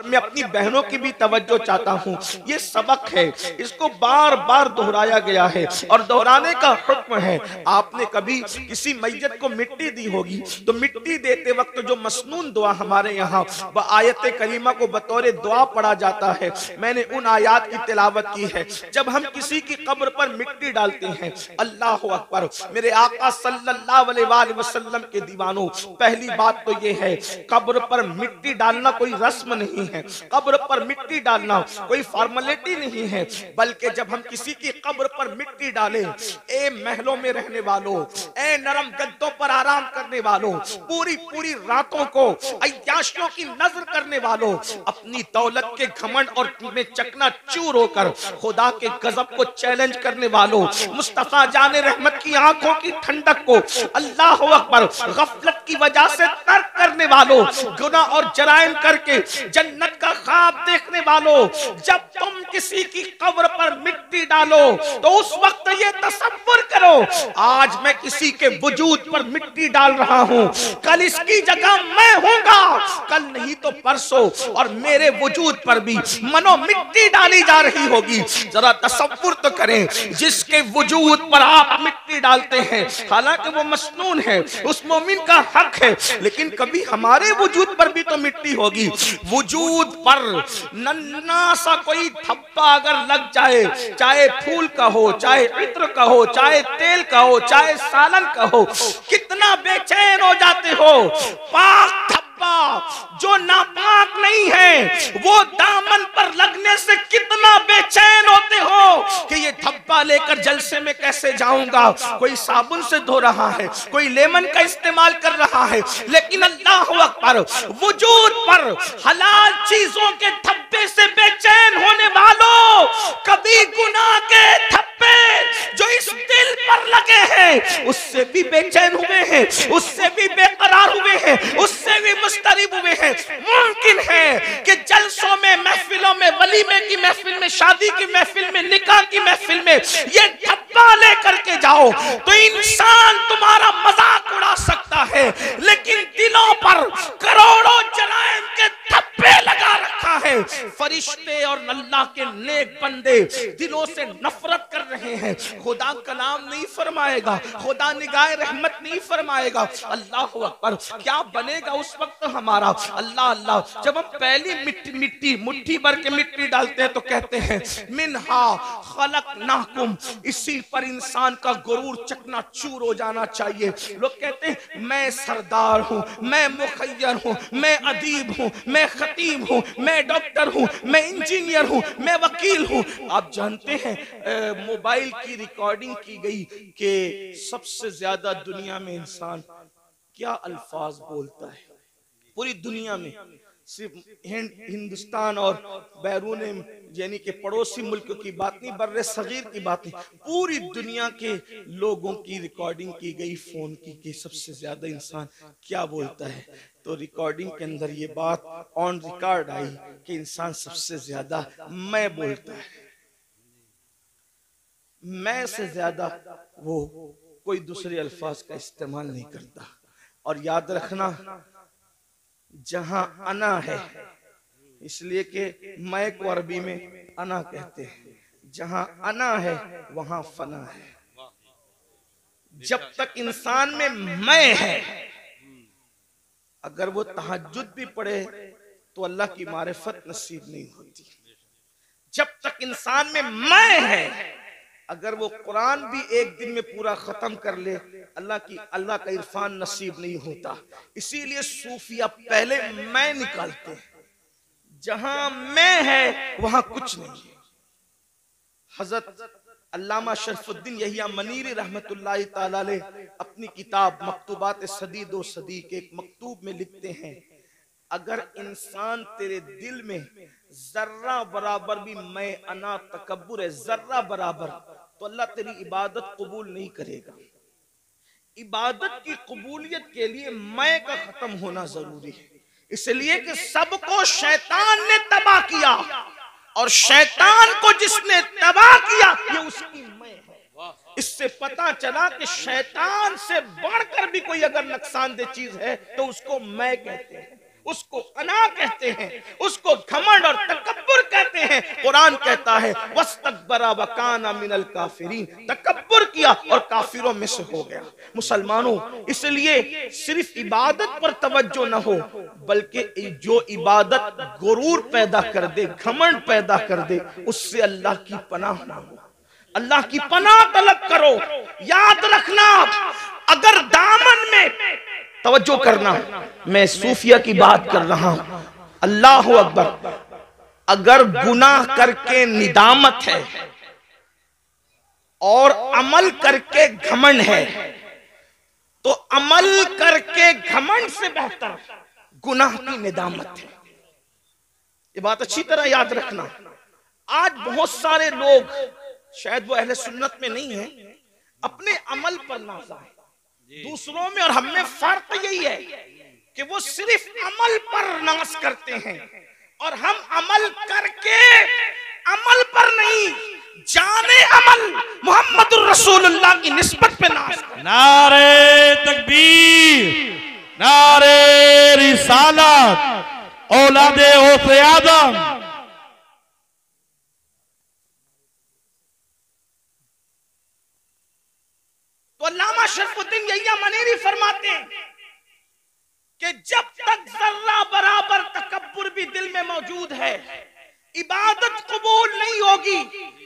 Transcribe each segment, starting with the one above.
और मैं अपनी बहनों की भी तवज्जो चाहता हूँ, ये सबक है, इसको बार बार दोहराया गया है और दोहराने का हुक्म है। आपने कभी किसी मैयत को मिट्टी दी होगी तो मिट्टी देते वक्त जो मसनून दुआ हमारे यहाँ आयत करीमा को बतौर दुआ पढ़ा जाता है, मैंने उन आयात की तिलावत की है। जब हम किसी की कब्र पर मिट्टी डालते हैं, अल्लाह अकबर, मेरे आका सल्लल्लाहु अलैहि वसल्लम के दीवानों, पहली बात तो ये है, कब्र पर मिट्टी डालना कोई रस्म नहीं है, कब्र पर मिट्टी डालना कोई फॉर्मेलिटी नहीं है, बल्कि जब हम किसी की कब्र पर मिट्टी डालें, ए महलों में रहने वालों, ए नरम गद्दों पर आराम करने वालों, पूरी पूरी रातों को अय्याशियों की नजर करने वालों, अपनी दौलत के घमंड और में चकना चूर होकर खुदा के गजब को चैलेंज करने वालों, मुस्तफा जाने रहमत की आंखों की ठंडक को अल्लाह अकबर गफलत की वजह से तर्क करने वालों, गुनाह और जराइम करके जन्नत का ख्वाब देखने वालों, जब तुम किसी की कब्र पर मिट्टी डालो तो उस वक्त ये तसव्वुर करो, आज मैं किसी के वजूद पर मिट्टी डाल रहा हूं, कल इसकी जगह मैं होऊंगा, कल नहीं तो परसों, और मेरे वजूद पर भी मनो मिट्टी डाली जा रही होगी। जरा तसव्वुर तो करें, जिसके वजूद पर आप मिट्टी डालते हैं, हालांकि वो मसनून है, उस मोमिन का हक है, लेकिन कभी हमारे वजूद पर भी तो मिट्टी होगी। वजूद पर नन्ना सा कोई थप्पा अगर लग जाए, चाहे फूल का हो, चाहे इत्र का हो, चाहे तेल का हो, चाहे सालन का हो, कितना बेचैन हो जाते हो। पाक थप्पा जो नापाक नहीं है, वो दामन पर लगने से कितना बेचैन होते हो कि ये थप्पा लेकर जलसे में कैसे जाऊंगा। कोई साबुन से धो रहा है, कोई लेमन का इस्तेमाल कर रहा है, लेकिन अल्लाह अकबर, वजूद पर हलाल चीजों के थप्पे से बेचैन होने वालों, कभी गुनाह के थप्पे जो इस दिल पर लगे हैं उससे भी बेचैन हुए हैं, उससे भी बेकरार हुए हैं, उससे भी मुस्तरिब हुए हैं। मुमकिन है कि जलसों में, महफिलों में, वलीमे की महफिल में, शादी की महफिल में, निकाह की महफिल में ये थप्पा लेकर के जाओ तो इंसान तुम्हारा मजाक उड़ा सकता है, लेकिन दिलों पर करोड़ों जराइम के थप्पे लगा रखा है। फरिश्ते और अल्लाह के नेक बंदे दिलों से नफरत कर रहे हैं, खुदा कलाम नहीं फरमाएगा, खुदा निगाह रहमत नहीं फरमाएगा। अल्लाह अकबर, क्या बनेगा उस वक्त हमारा। अल्लाह अल्लाह, जब हम पहली मिट्टी मुट्ठी भर के मिट्टी डालते हैं तो कहते हैं मिन्हा खलकनाकुम, इसी पर इंसान का गुरूर चकनाचूर हो जाना चाहिए। लोग कहते हैं मैं सरदार हूं, मैं मुखय्यर हूं, मैं अदीब हूं, मैं खतीब हूं, मैं डॉक्टर हूं, मैं इंजीनियर हूं, मैं वकील हूं। आप जानते हैं मोबाइल की रिकॉर्डिंग की गई कि सबसे ज्यादा दुनिया में इंसान क्या अल्फाज बोलता है पूरी दुनिया में, सिर्फ हिंदुस्तान और बैरून यानी कि पड़ोसी मुल्क की बात नहीं, बर्रे सगीर की बात नहीं, पूरी दुनिया के लोगों की रिकॉर्डिंग की गई फोन की कि सबसे ज्यादा इंसान क्या बोलता है। तो रिकॉर्डिंग के अंदर ये बात ऑन रिकॉर्ड आई कि इंसान सबसे ज्यादा मैं बोलता है, मैं से ज्यादा वो कोई दूसरे अल्फाज का इस्तेमाल नहीं करता। और याद रखना, जहां अना है, इसलिए कि मैं को अरबी में अना कहते हैं, जहां अना है वहां फना है। जब तक इंसान में मैं है, अगर वो तहज्जुद भी पढ़े तो अल्लाह की मारिफत नसीब नहीं होती। जब तक इंसान में मैं है, अगर वो कुरान भी एक दिन में पूरा खत्म कर ले, अल्लाह का इरफान नसीब नहीं होता। इसीलिए सूफिया पहले मैं निकालते हैं, जहां मैं है वहां कुछ नहीं है। हजरत अल्लामा शरफुद्दीन यहिया मनीरी रहमतुल्लाहि ताला अलैह अपनी किताब मकतूबात सदी दो सदी के एक मकतूब में लिखते हैं, अगर इंसान तेरे दिल में जर्रा बराबर भी मैं अना तकब्बुर है, जर्रा बराबर, तो अल्लाह तेरी इबादत कबूल नहीं करेगा। इबादत की कबूलियत के लिए मैं का खत्म होना जरूरी है, इसलिए कि सबको शैतान ने तबाह किया और शैतान को जिसने तबाह किया ये उसकी मैं है। इससे पता चला कि शैतान से बढ़कर भी कोई अगर नुकसानदेह चीज है तो उसको मैं कहते हैं। उसको अना कहते हैं, उसको घमंड और तकब्बुर कहते हैं। कुरान कहता है वस्तकबरा वकाना मिनल काफिरीन, तकब्बुर किया और काफिरों में से हो गया। मुसलमानों, इसलिए सिर्फ इबादत पर तवज्जो न हो, बल्कि जो इबादत गुरूर पैदा कर दे, घमंड पैदा कर दे, उससे अल्लाह की पनाह मांगो, अल्लाह की पनाह तलब करो। याद रखना, अगर दामन में तवज्जो करना, मैं सूफिया की बात कर रहा हूं, अल्लाह अकबर, अगर गुनाह करके निदामत है और अमल करके घमंड है, तो अमल करके घमंड से बेहतर गुनाह की निदामत है। ये बात अच्छी तरह याद रखना। आज बहुत सारे लोग, शायद वो अहले सुन्नत में नहीं है, अपने अमल पर नाज़ा है, दूसरों में और हम में फर्क यही है कि वो सिर्फ अमल पर नाज करते हैं और हम अमल करके अमल पर नहीं, जाने अमल मोहम्मदुर रसूलुल्लाह की निस्बत पे नाज। नारे तकबीर, नारे रिसालत, औलादे गौसे आदम। तो अल्लामा शरफुद्दीन यहिया मनीरी फरमाते हैं कि जब तक जर्रा बराबर तकब्बुर भी दिल में मौजूद है, इबादत कबूल नहीं होगी।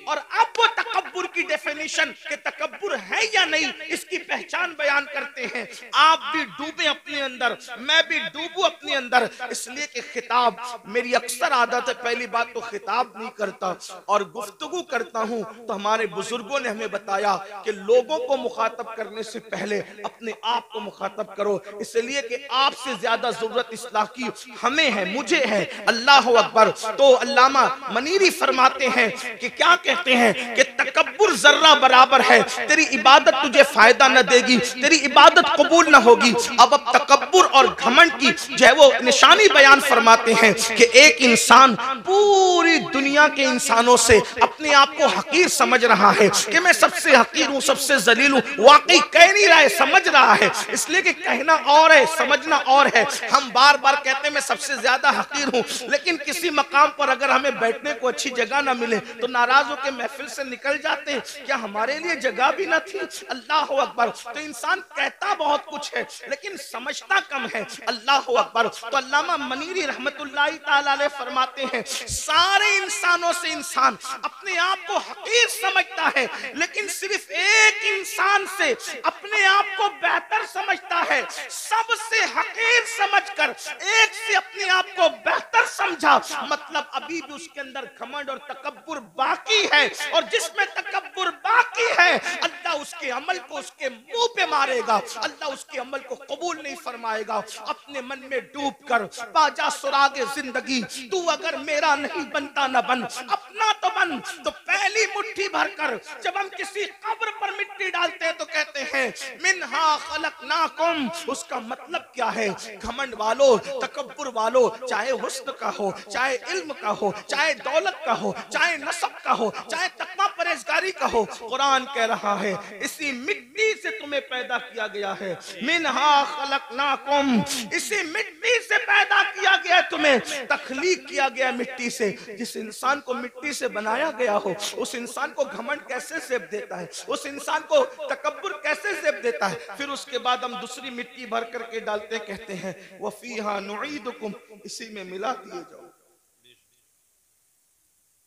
और अब वो तकब्बुर की डेफिनेशन कि तकब्बुर है या नहीं, इसकी पहचान बयान करते हैं। आप भी डूबे अपने अंदर, मैं भी डूबूं अपने अंदर, इसलिए कि खिताब, मेरी अक्सर आदत है, पहली बात तो खिताब नहीं करता और गुफ्तगू करता हूं, तो हमारे बुजुर्गों ने हमें बताया कि लोगों को मुखातब करने से पहले अपने आप को मुखातब करो, इसलिए कि आपसे ज्यादा जरूरत इस्लाह की हमें है, मुझे है। अल्लाह अकबर। तो अल्लामा मनीरी फरमाते हैं कि क्या कहते हैं कि तकब्बुर जर्रा बराबर है, तेरी इबादत तुझे फायदा न देगी, तेरी इबादत कबूल न होगी। अब तकब्बुर और घमंड की जो है वो निशानी बयान फरमाते हैं कि एक इंसान पूरी दुनिया के इंसानों से अपने आप को हकीर समझ रहा है कि मैं सबसे हकीर हूं, सबसे जलील हूं। वाकई कह नहीं रहा है, समझ रहा है, इसलिए कि कहना और है, समझना और है। हम बार बार कहते हैं मैं सबसे ज्यादा हकीर हूं, लेकिन किसी मकाम पर अगर हमें बैठने को अच्छी जगह ना मिले तो नाराज होकर महफिल से निकल जाते हैं। क्या हमारे लिए जगह भी ना थी? अल्लाह अकबर। तो इंसान कहता बहुत कुछ है लेकिन समझता कम है। अल्लाह अकबर। तो अल्लामा मनीरी रहमतुल्लाहि ताला अलैह फरमाते हैं, सारे इंसानों से इंसान अपने आप को हकीर समझता है, लेकिन सिर्फ एक इंसान से अपने आप को बेहतर समझता है। सबसे हकीर समझकर एक से अपने आप को बेहतर समझा, मतलब अभी भी उसके अंदर घमंड और तकब्बुर बाकी है। और जिसमें तकब्बुर बाकी है, अल्लाह उसके अमल को उसके मुंह पे मारेगा, अल्लाह उसके अमल को कबूल नहीं फरमाएगा। अपने मन में डूब कर बाजा सुरागे जिंदगी, तू अगर मेरा नहीं बनता न बन, अपना तो बन। तो पहली मुट्ठी भरकर जब हम किसी कब्र पर मिट्टी डालते हैं तो कहते हैं मिन्हा खलकनाकुम। उसका मतलब क्या है? घमंड वालों, तकब्बुर वालों, चाहे हुस्न का हो, चाहे इल्म का हो, चाहे दौलत का हो, चाहे नसब का हो, चाहे तकवा परहेजगारी का हो, कुरान कह रहा है इसी मिट्टी से तुम्हें पैदा किया गया है। मिन्हा खलकनाकुम, इसी मिट्टी से पैदा किया गया, तुम्हें तखलीक किया गया मिट्टी से। जिस इंसान को मिट्टी से बनाया गया हो, उस इंसान को घमंड कैसे सेब देता है? उस इंसान को तकब्बुर कैसे सेब देता है? फिर उसके बाद हम दूसरी मिट्टी भर करके डालते, कहते हैं वफीहा नुईदुकुम, इसी में मिला दिए जाओ।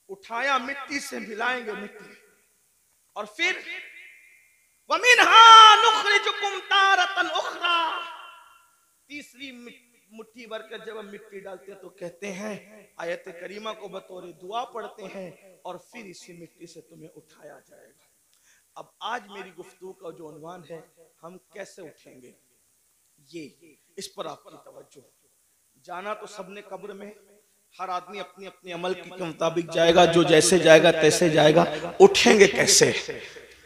उठाया मिट्टी से मिलाएंगे मिट्टी, और फिर वमिन्हा नुखरिजुकुम तारतन उखरा, तीसरी मुट्ठी भरकर जब हम मिट्टी डालते हैं तो कहते हैं आयत करीमा को बतौर दुआ पढ़ते हैं, और फिर इसी मिट्टी से तुम्हें उठाया जाएगा। अब आज मेरी गुफ्तगू का जो उन्वान है, हम कैसे उठेंगे, ये इस पर आपकी तवज्जो। जाना तो सबने कब्र में, हर आदमी अपनी अपनी अमल के मुताबिक जाएगा, जो जैसे जाएगा तैसे जाएगा। उठेंगे कैसे?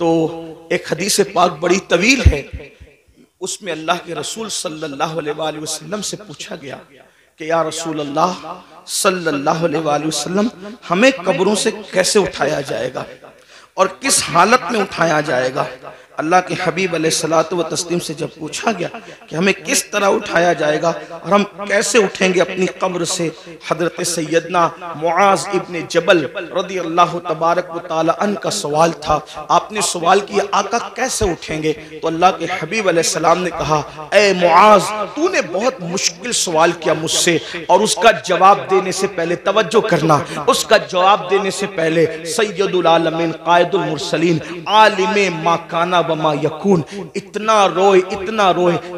तो एक हदीस पाक बड़ी तवील है, उसमें अल्लाह के रसूल सल्लल्लाहु अलैहि वसल्लम से पूछा गया कि या रसूल अल्लाह सल्लल्लाहु अलैहि वसल्लम, हमें कब्रों से कैसे उठाया जाएगा और किस हालत में उठाया जाएगा? अल्लाह के हबीब अलैहिस्सलातु व तस्लीम से जब पूछा गया कि हमें किस तरह उठाया जाएगा और हम कैसे उठेंगे अपनी कब्र से, हजरत सैयदना मुआज इब्ने जबल रदी अल्लाह तबारक व तआला अन्हु का सवाल था। आपने सवाल किया आका कैसे उठेंगे? तो अल्लाह के हबीब अलैहिस्सलाम ने कहा, ए मुआज, तूने बहुत मुश्किल सवाल किया मुझसे, और उसका जवाब देने से पहले तवज्जो करना, उसका जवाब देने से पहले सैयदुल आलमीन कायदुल मुरसलीन आलिमे मा काना व मा यकून इतना रोए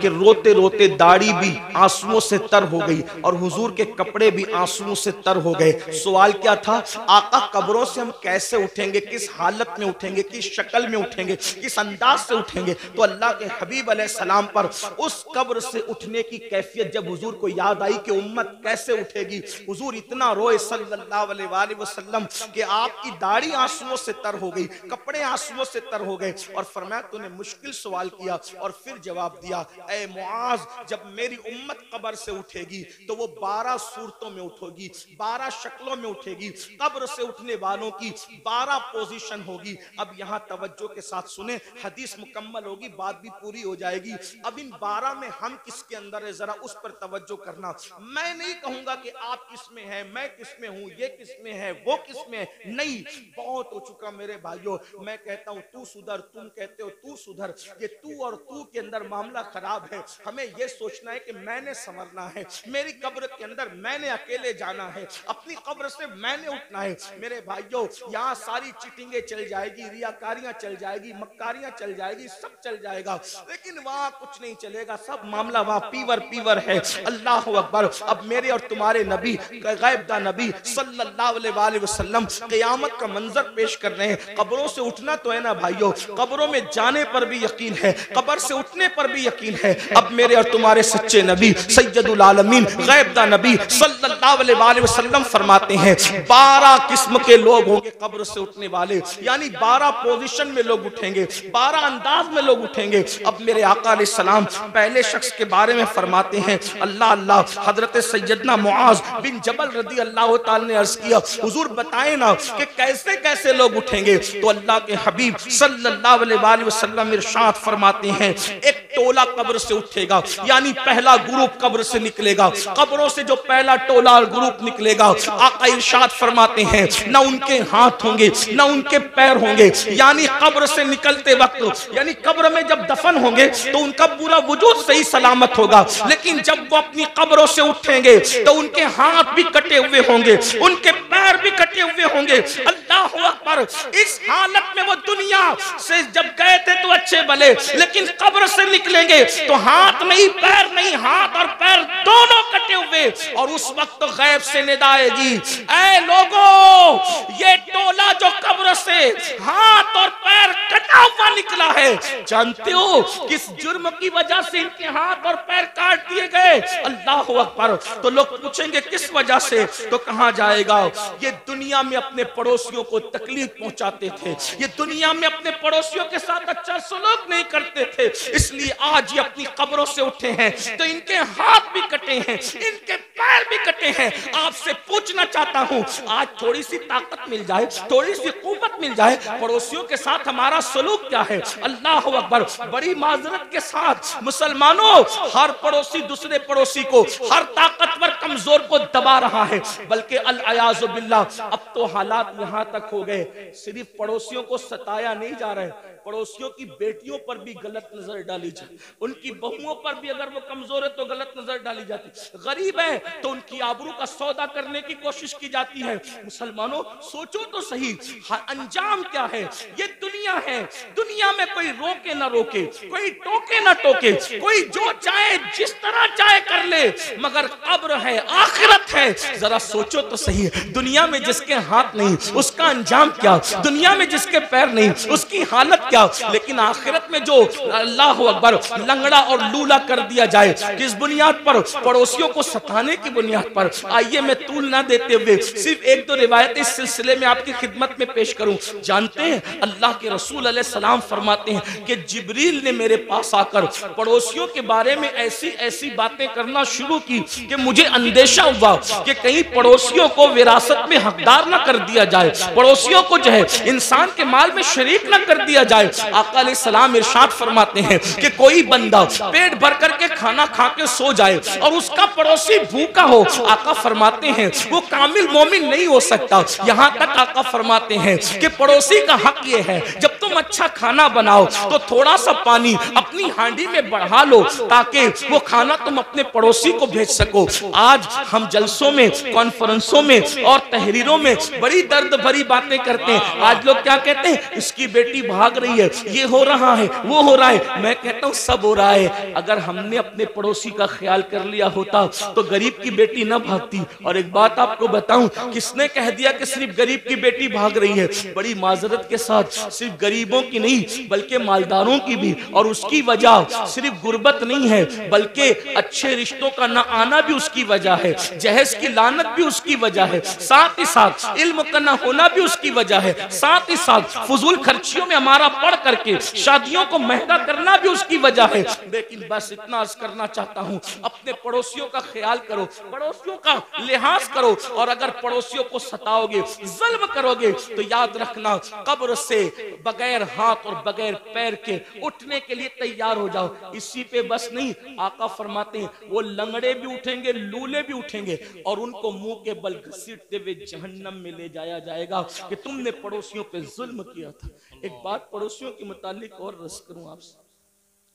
कि रोते रोते दाढ़ी भी आंसुओं से तर हो गई और हुजूर के कपड़े भी आंसुओं से तर हो गए। सवाल क्या था? आका कब्रों से हम कैसे उठेंगे, किस हालत में उठेंगे, किस शक्ल में उठेंगे, किस अंदाज से उठेंगे? तो अल्लाह के हबीब अलैहिस्सलाम पर उस कब्र से उठने की कैफियत जब हुजूर को याद आई कि उम्मत कैसे उठेगी, हुजूर इतना रोए सल्लल्लाहु अलैहि वसल्लम कि आपकी दाढ़ी आंसुओं से तर हो गई, कपड़े आंसुओं से तर हो गए, और फरमाया तूने मुश्किल सवाल किया और फिर जवाब दिया, ए मुआज, जब मेरी उम्मत कब्र से उठेगी तो वो 12 सूरतों में उठेगी, 12 शक्लों में उठेगी। कब्र से उठने वालों की 12 पोजीशन होगी। अब यहाँ तवज्जो के साथ सुने, हदीस मुकम्मल होगी, बात भी पूरी हो जाएगी। अब इन 12 में हम किसके अंदर है, जरा उस पर तवज्जो करना। मैं नहीं कहूंगा कि आप किसमें हैं, मैं किसमें हूं, ये किसमें है, वो किसमें है, नहीं, बहुत हो चुका मेरे भाइयों। मैं कहता हूं तू सुधर, तुम कहते हो तू सुधर। ये तू और तू के अंदर मामला खराब है। हमें यह सोचना है कि मैंने संवरना है, मेरी कब्र के अंदर मैंने अकेले जाना है, अपनी कब्र से मैंने उठना है। मेरे भाइयों, यहाँ सारी चिटिंगे चल जाएगी, रियाकारियां चल जाएगी, मक्कारियां चल जाएगी, सब चल जाएगा, लेकिन वहां कुछ नहीं चलेगा। सब मामला वहां पीवर है। अल्लाह अकबर। अब मेरे और तुम्हारे नबी, गैबदा नबी सल्लल्लाहु अलैहि वसल्लम क़यामत का मंजर पेश कर रहे हैं। कब्रों से उठना तो है ना भाइयों, कब्रों में जाने पर भी यकीन है, कब्र से उठने पर भी यकीन है। अब मेरे और तुम्हारे सच्चे नबी सैयदुल आलमीन गैबदा नबी सल्लल्लाहु अलैहि वसल्लम फरमाते हैं 12 किस्म के लोग होंगे कब्र से उठने वाले, यानी 12 पोजीशन में लोग उठेंगे, 12 अंदाज में लोग उठेंगे। अब मेरे आका अलैहिस्सलाम पहले शख्स के बारे में फरमाते हैं, अल्लाह अल्लाह, हजरत सैयदना मुआज बिन जबल रदी अल्लाह ताला ने अर्ज किया, हुजूर बताएं ना कि कैसे कैसे लोग उठेंगे? तो अल्लाह के हबीब सल्लल्लाहु अलैहि वसल्लम इरशाद फरमाते हैं, एक टोला कब्र से उठेगा, यानी पहला ग्रुप कब्र से निकलेगा। कब्रों से जो पहला टोला ग्रुप निकलेगा, आका इरशाद फरमाते हैं, ना उनके हाथ होंगे ना उनके पैर होंगे, यानी कब्र से निकलते वक्त, यानी कब्र में जब दफन होंगे तो उनका पूरा वजूद सही सलामत होगा, लेकिन जब वो अपनी कब्रों से उठेंगे तो उनके हाथ भी कटे हुए होंगे, उनके पैर भी कटे हुए होंगे। अल्लाह अकबर। इस हालत में वो दुनिया से जब गए थे तो अच्छे भले, लेकिन कब्र से निकलेंगे तो हाथ नहीं पैर नहीं, हाथ और पैर दोनों कटे हुए। और उस वक्त तो गैब से निदा आएगी, ऐ लोगों, ये टोला जो कब्र से हाथ और पैर कटा हुआ निकला है, जानते हो किस जुर्म की वजह से इनके हाथ और पैर काट दिए गए? अल्लाह अकबर। तो लोग पूछेंगे किस वजह से, तो कहां जाएगा? ये दुनिया में अपने पड़ोसियों को तकलीफ पहुंचाते थे, ये दुनिया में अपने पड़ोसियों के साथ अच्छा सलूक नहीं करते थे, इसलिए आज ये अपनी कब्रों से उठे हैं तो इनके हाथ भी कटे हैं, इनके पैर भी कटे हैं। आपसे पूछना चाहता हूं, आज थोड़ी सी ताकत मिल जाए, थोड़ी सी कुव्वत मिल जाए, पड़ोसियों के साथ हमारा सलूक क्या है? अल्लाह अकबर। बड़ी माजरत के साथ मुसलमानों, हर पड़ोसी दूसरे पड़ोसी को, हर ताकतवर कमजोर को दबा रहा है, बल्कि अल-अयाज़ु बिल्लाह, अब तो हालात यहां तक हो गए, सिर्फ पड़ोसियों को सताया नहीं जा रहा है, पड़ोसियों की बेटियों पर भी गलत नजर डाली जाती, उनकी बहुओं पर भी अगर वो कमजोर है तो गलत नजर डाली जाती, गरीब है तो उनकी आबरू का सौदा करने की कोशिश की जाती है। मुसलमानों सोचो तो सही, अंजाम क्या है? ये दुनिया है, दुनिया में कोई रोके ना रोके, कोई टोके ना टोके, कोई जो चाहे जिस तरह चाहे कर ले, मगर कब्र है, आखिरत है। जरा सोचो तो सही, दुनिया में जिसके हाथ नहीं उसका अंजाम क्या, दुनिया में जिसके पैर नहीं उसकी हालत क्या, लेकिन आखिरत में जो अल्लाह अकबर लंगड़ा और लूला कर दिया जाए, किस बुनियाद पर? पड़ोसियों को सताने की बुनियाद पर। आइए मैं तूल ना देते हुए सिर्फ एक दो रिवायत इस सिलसिले में आपकी खिदमत में पेश करूं। जानते हैं अल्लाह के रसूल अलैहि सलाम फरमाते हैं कि जिब्रील ने मेरे पास आकर पड़ोसियों के बारे में ऐसी ऐसी बातें करना शुरू की कि मुझे अंदेशा हुआ कि कहीं पड़ोसियों को विरासत में हकदार ना कर दिया जाए, पड़ोसियों को जो है इंसान के माल में शरीक ना कर दिया जाए। जाए। आका अलैहिस्सलाम इरशाद फरमाते हैं कि कोई बंदा पेट भर करके खाना खा के सो जाए और उसका पड़ोसी भूखा हो, आका फरमाते हैं वो कामिल मोमिन नहीं हो सकता। यहाँ तक आका फरमाते हैं कि पड़ोसी का हक ये है जब तुम अच्छा खाना बनाओ तो थोड़ा सा पानी अपनी हांडी में बढ़ा लो ताकि वो खाना तुम अपने पड़ोसी को भेज सको। आज हम जलसों में, कॉन्फ्रेंसों में और तहरीरों में बड़ी दर्द भरी बातें करते हैं। आज लोग क्या कहते हैं, इसकी बेटी भाग रही है, ये हो रहा है, वो हो रहा है। मैं कहता हूँ सब हो रहा है। अगर हमने अपने पड़ोसी का ख्याल कर लिया होता तो गरीब की बेटी न भागती। और एक बात आपको बताऊं, किसने कह दिया कि सिर्फ गरीब की बेटी भाग रही है? बड़ी माजरत के साथ सिर्फ गरीबों की नहीं बल्कि मालदारों की भी। और उसकी वजह सिर्फ गुर्बत नहीं है बल्कि अच्छे रिश्तों का न आना भी उसकी वजह है, जहेज की लानत भी उसकी वजह है, साथ ही साथ इल्म का न होना भी उसकी वजह है, साथ ही साथ फजूल खर्चियों में हमारा पढ़ करके शादियों को महंगा करना भी उसकी वजह है। लेकिन बस इतना अर्ज करना चाहता हूं, अपने पड़ोसियों का ख्याल करो, पड़ोसियों का लिहाज करो। और अगर पड़ोसियों को सताओगे, जुल्म करोगे तो याद रखना कब्र से बगैर हाथ और बगैर पैर के उठने के लिए तैयार हो जाओ। इसी पे बस नहीं, आका फरमाते हैं वो लंगड़े भी उठेंगे, लूले भी उठेंगे और उनको मुंह के बल घसीटते हुए जहन्नम में ले जाया जाएगा कि तुमने पड़ोसियों पे जुल्म किया था। एक बात पड़ोसियों के मुतालिक और रस करूं आपसे,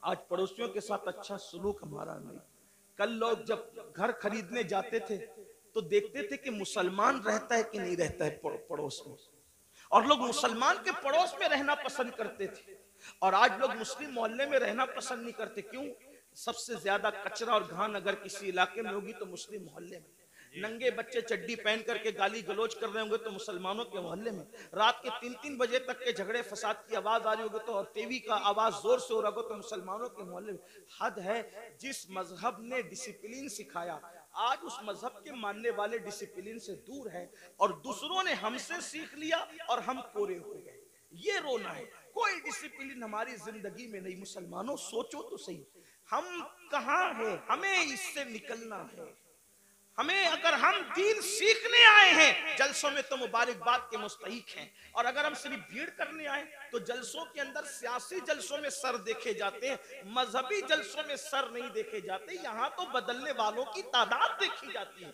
आज पड़ोसियों के साथ अच्छा सलूक हमारा नहीं। कल लोग जब घर खरीदने जाते थे तो देखते थे कि मुसलमान रहता है कि नहीं रहता है पड़ोस में, और लोग मुसलमान के पड़ोस में रहना पसंद करते थे। और आज लोग मुस्लिम मोहल्ले में रहना पसंद नहीं करते। क्यों? सबसे ज्यादा कचरा और घान अगर किसी इलाके में होगी तो मुस्लिम मोहल्ले में। नंगे बच्चे चड्डी पहन करके गाली गलोच कर रहे होंगे तो मुसलमानों के मोहल्ले में। रात के 3-3 बजे तक के झगड़े फसाद की आवाज आ रही होगी तो, और टीवी का आवाज जोर से हो रहा होगा तो मुसलमानों के मोहल्ले में। हद है, जिस मजहब ने डिसिप्लिन सिखाया आज उस मजहब के मानने वाले डिसिप्लिन से दूर है और दूसरों ने हमसे सीख लिया और हम कोरे हो गए। ये रोना है, कोई डिसिप्लिन हमारी जिंदगी में नहीं। मुसलमानों सोचो तो सही, हम कहाँ हैं? हमें इससे निकलना है। हमें, अगर हम दीन सीखने आए हैं जलसों में तो मुबारकबाद के मुस्तहिक हैं, और अगर हम सिर्फ भीड़ करने आए तो जलसों के अंदर सियासी जलसों में सर देखे जाते हैं, मजहबी जलसों में सर नहीं देखे जाते। यहाँ तो बदलने वालों की तादाद देखी जाती है।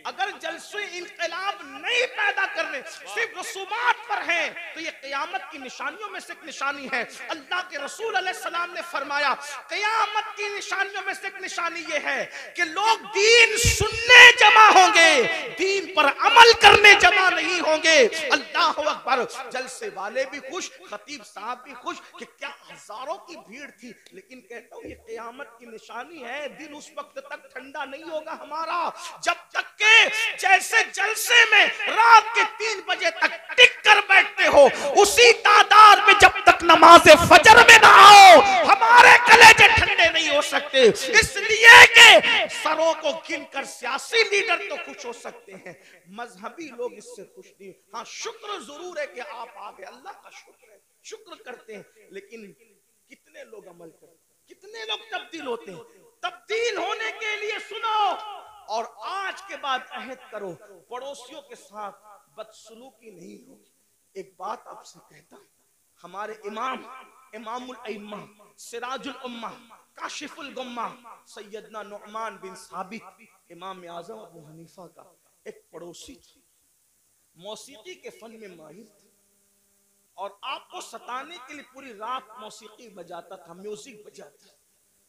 अगर जलसे इंकलाब नहीं पैदा करने, सिर्फ रसूमात पर हैं, तो ये क़यामत की निशानियों में से एक निशानी है। अल्लाह के रसूल अलैहिस्सलाम ने फरमाया क़यामत की निशानियों में से एक निशानी ये है कि लोग दीन सुनने जमा होंगे, दीन पर अमल करने जमा नहीं होंगे। अल्लाह अकबर। जलसे वाले भी खुश, खतीब साहब भी खुश कि क्या हजारों की भीड़ थी। लेकिन कहता हूँ ये क़यामत की निशानी है। दिन उस वक्त तक ठंडा नहीं होगा हमारा जब तक के जैसे जलसे में रात के 3 बजे तक टिक कर बैठते हो, उसी तादाद में जब तक नमाज फजर में ना आओ हमारे कलेजे ठंडे नहीं हो सकते। इसलिए कि सरों को गिनकर सियासी लीडर तो खुश हो सकते हैं, मजहबी लोग इससे खुश नहीं। हाँ, शुक्र जरूर है कि आप आ गए, अल्लाह का शुक्र है, शुक्र करते हैं। लेकिन कितने लोग अमल करते, कितने लोग तब्दील होते हैं? तब्दील होने के लिए सुनो और आज के बाद अहद करो, पड़ोसियों के साथ बदसलूकी नहीं होगी। एक बात आपसे कहता हूं, हमारे इमामुल अइम्मा, सिराजुल उम्मा, काशिफुल गुम्मा, सैयदना नुअमान बिन साबित, इमाम आजम अबू हनीफा का एक पड़ोसी था, मौसीकी के फन में माहिर था और आपको सताने के लिए पूरी रात मौसीकी बजाता था, म्यूजिक बजाता,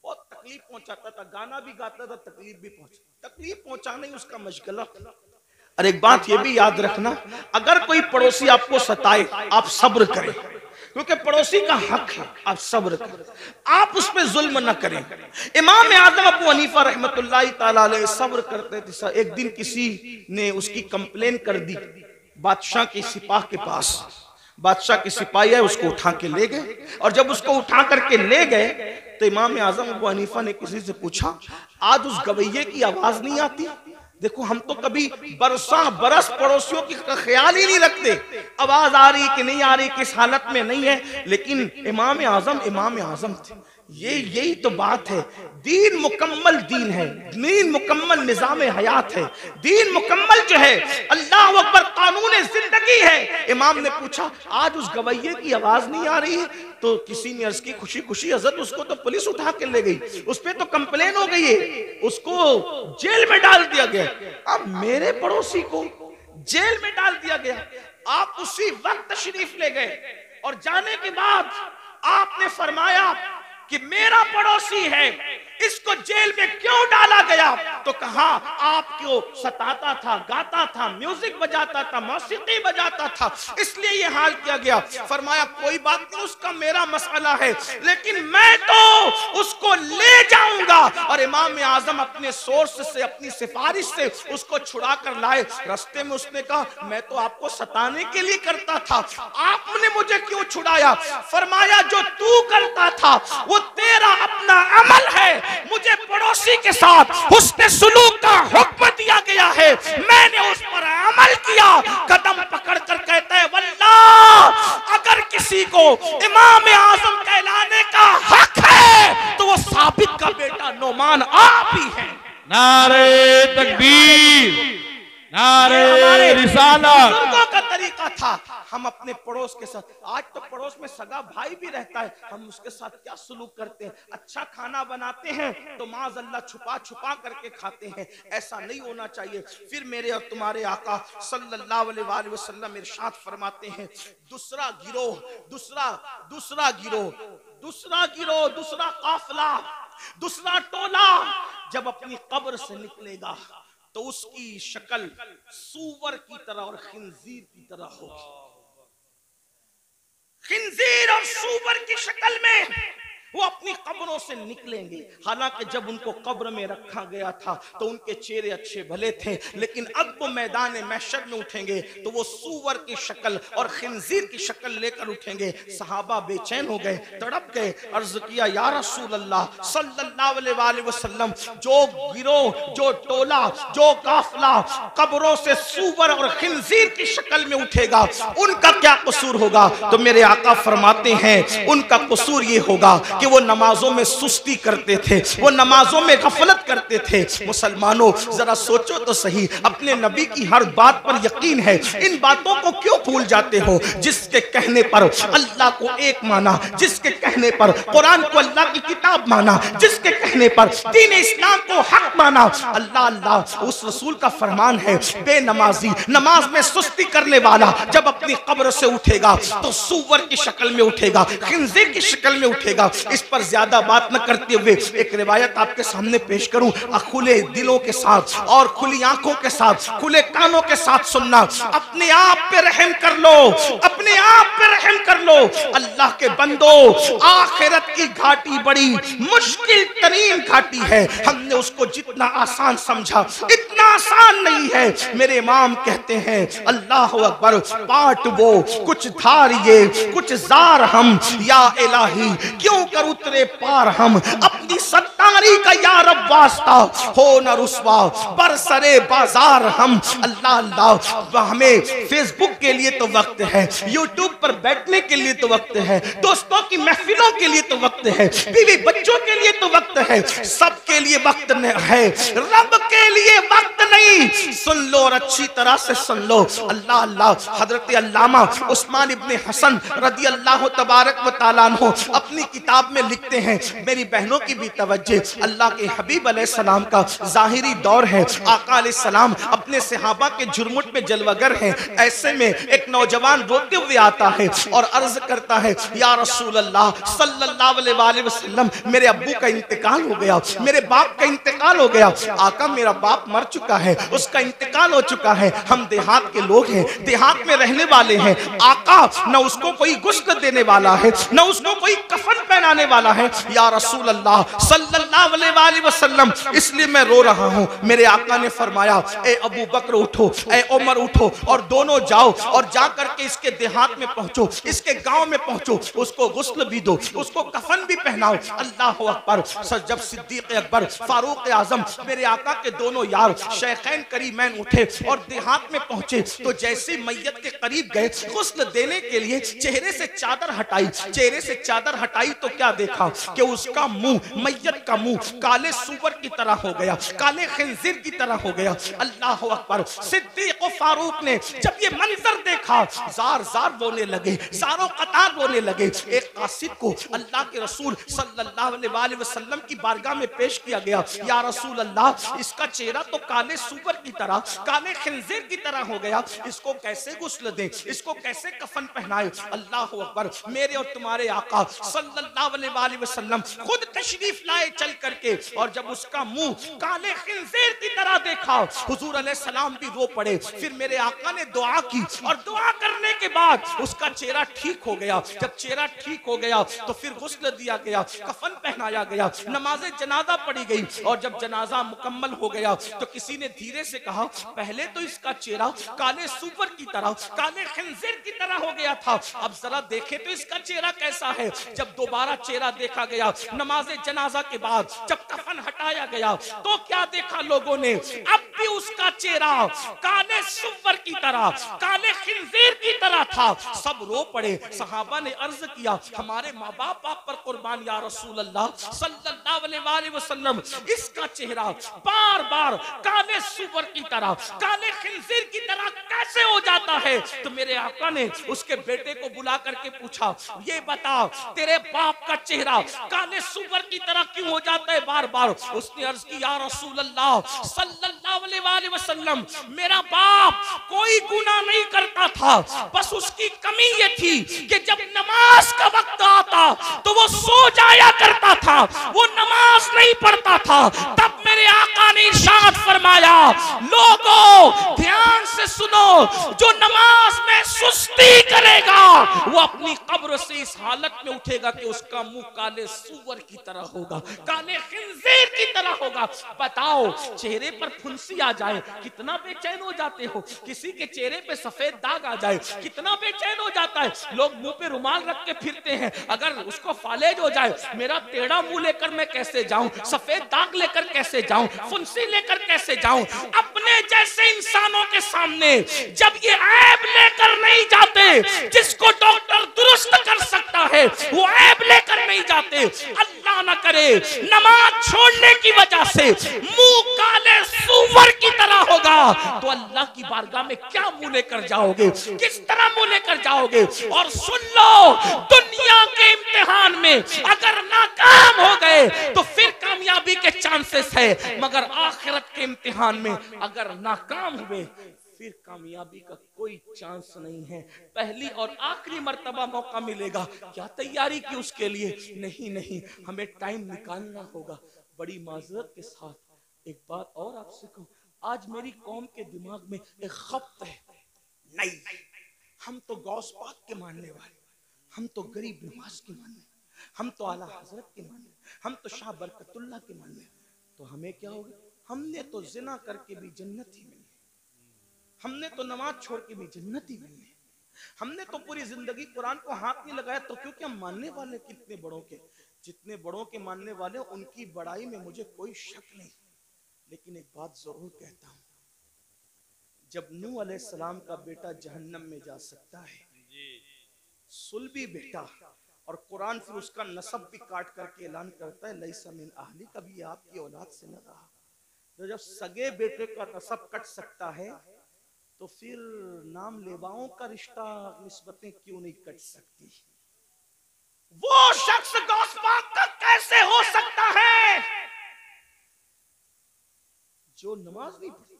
बहुत तकलीफ पहुंचाता था, गाना भी गाता था, तकलीफ भी तकलीफ पहुंचाना ही उसका मशगला। और एक बात ये भी याद रखना, अगर कोई पड़ोसी आपको सताए आप सब्र करें, क्योंकि पड़ोसी का हक है, आप सब्र करें, आप उस पर जुल्म न करें। इमाम आजम अबू हनीफा रहमतुल्लाहि ताला अलैह सब्र करते थे। एक दिन किसी ने उसकी कंप्लेन कर दी बादशाह के सिपाह के पास। बादशाह के सिपाही है, उसको उठा के ले गए, और जब उसको उठा करके ले गए तो इमाम आजम अबू हनीफा ने किसी से पूछा, आज उस गवैये की आवाज नहीं आती? देखो हम तो कभी बरस पड़ोसियों की ख्याल ही नहीं रखते, आवाज आ रही कि नहीं आ रही, किस हालत में नहीं है। लेकिन इमाम आजम थे। यही तो बात है, दीन मुकम्मल दीन है, दीन मुकम्मल निजाम हयात है, दीन मुकम्मल जो है अल्लाह अकबर कानून जिंदगी है। इमाम ने पूछा आज उस गवैये की आवाज नहीं आ रही है? तो किसी ने अर्ज की खुशी खुशी हजरत उसको तो पुलिस उठा के ले गई, उस पर तो कंप्लेन हो गई है, उसको जेल में डाल दिया गया। अब मेरे पड़ोसी को जेल में डाल दिया गया, आप उसी वक्त तशरीफ ले गए और जाने के बाद आपने फरमाया कि मेरा पड़ोसी है, इसको जेल में क्यों डाला गया? तो कहा आपको सताता था, गाता था, म्यूजिक बजाता था, मौसीकी बजाता था, इसलिए ये हाल किया गया। फरमाया कोई बात नहीं, उसका मेरा मसला है, लेकिन मैं तो उसको ले जाऊंगा। और इमाम आजम अपने सोर्स से, अपनी सिफारिश से उसको छुड़ा कर लाए। रास्ते में उसने कहा मैं तो आपको सताने के लिए करता था, आपने मुझे क्यों छुड़ाया? फरमाया जो तू करता था वो तेरा अपना अमल है, मुझे पड़ोसी के साथ हुस्न सुलूक का हुक्म दिया गया है, मैंने उस पर अमल किया। कदम पकड़कर कहता है वल्लाह अगर किसी को इमाम आजम कहलाने का हक है तो वो साबित का बेटा नोमान आप ही है। नारे तकबीर, नारे रिसालत। बुजुर्गों का तरीका था, हम अपने पड़ोस के साथ, आज तो पड़ोस में सगा भाई भी रहता है, हम उसके साथ क्या सलूक करते हैं? अच्छा खाना बनाते हैं तो माज़अल्लाह छुपा छुपा करके खाते हैं, ऐसा नहीं होना चाहिए। फिर मेरे और तुम्हारे आका सल्लल्लाहु अलैहि वसल्लम इरशाद फरमाते हैं दूसरा गिरोह, दूसरा काफिला, दूसरा टोला जब अपनी कब्र से निकलेगा तो उसकी शक्ल सूवर की तरह और खिंजीर की तरह होगी। खिंजीर और सूवर की शक्ल में वो अपनी कब्रों से निकलेंगे। हालांकि जब उनको कब्र में रखा गया था तो उनके चेहरे अच्छे भले थे, लेकिन अब वो मैदान महशर में उठेंगे तो वो सूवर की शक्ल और खिंजीर की शक्ल लेकर उठेंगे। सहाबा बेचैन हो गए, तड़प गए, अर्ज किया या रसूल अल्लाह सल्लल्लाहु अलैहि वसल्लम, जो गिरोह, जो टोला, जो काफिला कब्रों से सूवर और खिंजीर की शक्ल में उठेगा उनका क्या कसूर होगा? तो मेरे आका फरमाते हैं उनका कसूर ये होगा कि वो नमाजों में सुस्ती करते थे, वो नमाजों में गफलत करते थे। मुसलमानों जरा सोचो तो सही, अपने नबी की हर बात पर यकीन है, इन बातों को क्यों भूल जाते हो? जिसके कहने पर अल्लाह को एक माना, जिसके कहने पर कुरान को अल्लाह की किताब माना, जिसके कहने पर दीन इस्लाम को हक माना, अल्लाह अल्लाह उस रसूल का फरमान है बेनमाजी, नमाज में सुस्ती करने वाला जब अपनी कब्र से उठेगा तो सूवर की शक्ल में उठेगा, खिंजीर की शक्ल में उठेगा। इस पर ज्यादा बात न करते हुए एक रिवायत आपके सामने पेश करूं, खुले दिलों के साथ और खुली आंखों के साथ, खुले कानों के साथ सुनना। अपने आप पे रहम कर लो, अपने आप पे रहम कर लो। अल्लाह के बंदो, आखिरत की घाटी बड़ी मुश्किल तरीन घाटी है, हमने उसको जितना आसान समझा इतना आसान नहीं है। मेरे इमाम कहते हैं अल्लाह अकबर, पाट वो कुछ धारिये कुछ जार हम, या इलाही क्यों कर उतरे पार हम, अपनी सत्तारी का या रब वास्ता हो न रुस्वा बरसरे बाजार हम। अल्लाह अल्लाह, हमें फेसबुक के लिए तो वक्त है, यूट्यूब पर बैठने के लिए तो वक्त है, दोस्तों की महफिलों के लिए तो वक्त है, बीवी बच्चों के लिए तो वक्त है, सबके लिए वक्त है, रब के लिए वक्त नहीं। सुन लो और अच्छी तरह से सुन लो। अल्लाह अल्लाह, हजरत अल्लामा उस्मान इब्ने हसन रदी अल्लाह तबारक व तआला अन्हु अपनी किताब में लिखते हैं, मेरी बहनों की भी तवज्जो, अल्लाह के हबीब अलैहिस्सलाम का जाहिरी दौर है, आका अलैहिस्सलाम अपने सहाबा के जुर्मुट में जलवागर हैं। ऐसे में एक नौजवान रोते हुए आता है और अर्ज करता है या रसूल अल्लाह सल्लल्लाहु अलैहि वसल्लम, मेरे अब्बू का इंतकाल हो गया, मेरे बाप का इंतकाल हो गया। आका मेरा बाप मर चुका है, उसका इंतकाल हो चुका है, हम देहात के लोग हैं, देहात में रहने वाले हैं। आका न उसको कोई गुस्ल देने वाला है, न उसको कोई कफन पहनाने वाला है। या रसूल अल्लाह सल्लल्लाहु अलैहि वसल्लम, इसलिए मैं रो रहा हूँ। मेरे आका ने फरमाया ए अबू बकर उठो, ए उमर उठो और दोनों जाओ और जा करके इसके देहात में पहुंचो, इसके गांव में पहुंचो, उसको गुस्ल भी दो, उसको कफन भी पहनाओ। अल्लाह अकबर। जब सिद्दीक अकबर, फारूक आजम, मेरे आका के दोनों यार शेखैन करीमैन उठे और देहात में पहुंचे तो जैसे मैयत के करीब गए गुस्ल देने के लिए चेहरे से चादर हटाई, चेहरे से चादर हटाई तो क्या देखा कि उसका मुंह, मैयत का मुंह काले सूअर की तरह हो गया, काले खिंजीर की तरह हो गया। अल्लाह अकबर। सिद्दीक सिद्दीक और फारूक ने जब ये मंजर देखा, जार जार रोने लगे, सारों कतार रोने लगे। एक कासिद को अल्लाह के रसूल सल्लल्लाहु अलैहि वसल्लम की बारगाह में पेश किया गया। या रसूल अल्लाह, इसका चेहरा तो काले सूअर की तरह, काले खिंजीर की तरह हो गया, इसको कैसे गुस्ल दें, इसको कैसे कफन पहनाए? अल्लाह अकबर, मेरे और तुम्हारे आका सल्लल्लाहु अलैहि वसल्लम खुद तशरीफ लाए चल करके, और जब उसका मुंह काले खिंजीर की तरह देखा, हुजूर अलैहिस्सलाम भी रो पड़े। फिर मेरे आका ने दुआ की, और दुआ करने के बाद उसका चेहरा ठीक हो गया। जब चेहरा ठीक हो गया तो फिर गुस्ल दिया गया, कफन पहनाया गया, नमाज जनाजा पढ़ी गई। और जब जनाजा मुकम्मल हो गया तो किसी ने धीरे से कहा, पहले तो इसका चेहरा काले सूअर की तरह, काले खिंजीर की तरह हो गया था, अब जरा देखे तो इसका चेहरा कैसा है। जब दोबारा चेहरा देखा गया नमाज जनाजा के बाद, जब कफन हटाया गया, तो क्या देखा लोगों ने, अब भी उसका चेहरा काले सूअर की तरह, काले खिंजीर की तरह था। सब रो पड़े। सहाबा ने अर्ज किया, हमारे माँ बाप आप पर कुर्बान या रसूल अल्लाह सल्लल्लाहु अलैहि वसल्लम, इसका चेहरा बार बार काले सूअर की तरह, काले खिंजीर की तरह कैसे हो जाता है? तो मेरे आका ने उसके बेटे को बुला करके पूछा, ये बता तेरे बाप का चेहरा काले सूअर की तरह क्यों हो जाता है बार बार? उसने अर्ज की, या रसूल अल्लाह सल्लल्लाहु अलैहि वसल्लम, मेरा बाप कोई गुनाह नहीं करता था, बस उसकी कमी ये थी कि जब नमाज का वक्त आता तो वो सो जाया करता था, वो नमाज नहीं पढ़ता था। तब मेरे आका ने इरशाद फरमाया, लोगों ध्यान से सुनो, जो नमाज में सुस्ती करेगा वो अपनी कब्र से इस हालत में उठेगा कि उसका मुंह काले सूअर की तरह होगा, काले खिंजीर की तरह होगा। बताओ, चेहरे पर फुंसी आ जाए कितना बेचैन हो जाते हो, किसी के चेहरे पे सफेद दाग आ जाए कितना बेचैन हो जाता है। लोग मुंह पे रुमाल रख के फिरते हैं, अगर उसको फालेज हो जाए, मेरा टेढ़ा मुंह लेकर मैं कैसे जाऊं, सफेद दाग लेकर कैसे जाऊं, फुंसी लेकर कैसे जाऊं? अपने जैसे इंसानों के सामने जब ये ऐब लेकर नहीं जाते, जिसको डॉक्टर दुरुस्त कर सकता है वो ऐब लेकर नहीं जाते, अल्लाह ना करे नमाज छोड़ने की वजह से मुंह काले सूअर की तरह होगा, तो अल्लाह की बारगाह में क्या मुंह लेकर जाओगे, किस तरह मुंह लेकर जाओगे? और सुन लो, दुनिया के इम्तिहान में अगर नाकाम हो गए तो फिर कामयाबी के चांसेस है, मगर आखिरत के इम्तिहान में अगर नाकाम हुए फिर कामयाबी का कोई चांस नहीं है। पहली और आखिरी मर्तबा मौका मिलेगा, क्या तैयारी की उसके लिए? नहीं नहीं, हमें टाइम निकालना होगा। बड़ी माजरत के साथ एक बात और आपसे कहूं, आज मेरी कौम के दिमाग में एक खप्त है, नहीं हम तो गौस पाक के मानने वाले, हम तो गरीब नवाज के मानने, हम तो आला हजरत के मानने, हम तो शाह बरकतुल्लाह के मानने, तो हमें क्या होगा? हमने तो जिना करके भी जन्नत ही मिली, हमने तो नमाज छोड़ के भी जन्नत ही मिली, हमने तो पूरी जिंदगी कुरान को हाथ नहीं लगाया, तो क्योंकि हम मानने वाले कितने बड़ों के, जितने बड़ों के मानने वाले उनकी बड़ाई में मुझे कोई शक नहीं। लेकिन एक बात जरूर कहता हूं, जब नूह अलैहिस्सलाम का बेटा जहन्नम में जा सकता है, सुलभी बेटा, और कुरान फिर उसका नसब भी काट करके ऐलान करता है, लैसा मिन अहली, कभी आपकी औलाद से न रहा। तो जब सगे बेटे का नसब कट सकता है तो फिर नाम लेवाओं का रिश्ता, निस्बतें क्यों नहीं कट सकती? वो शख्स गौस पाक का कैसे हो सकता है जो नमाज नहीं पढ़ी?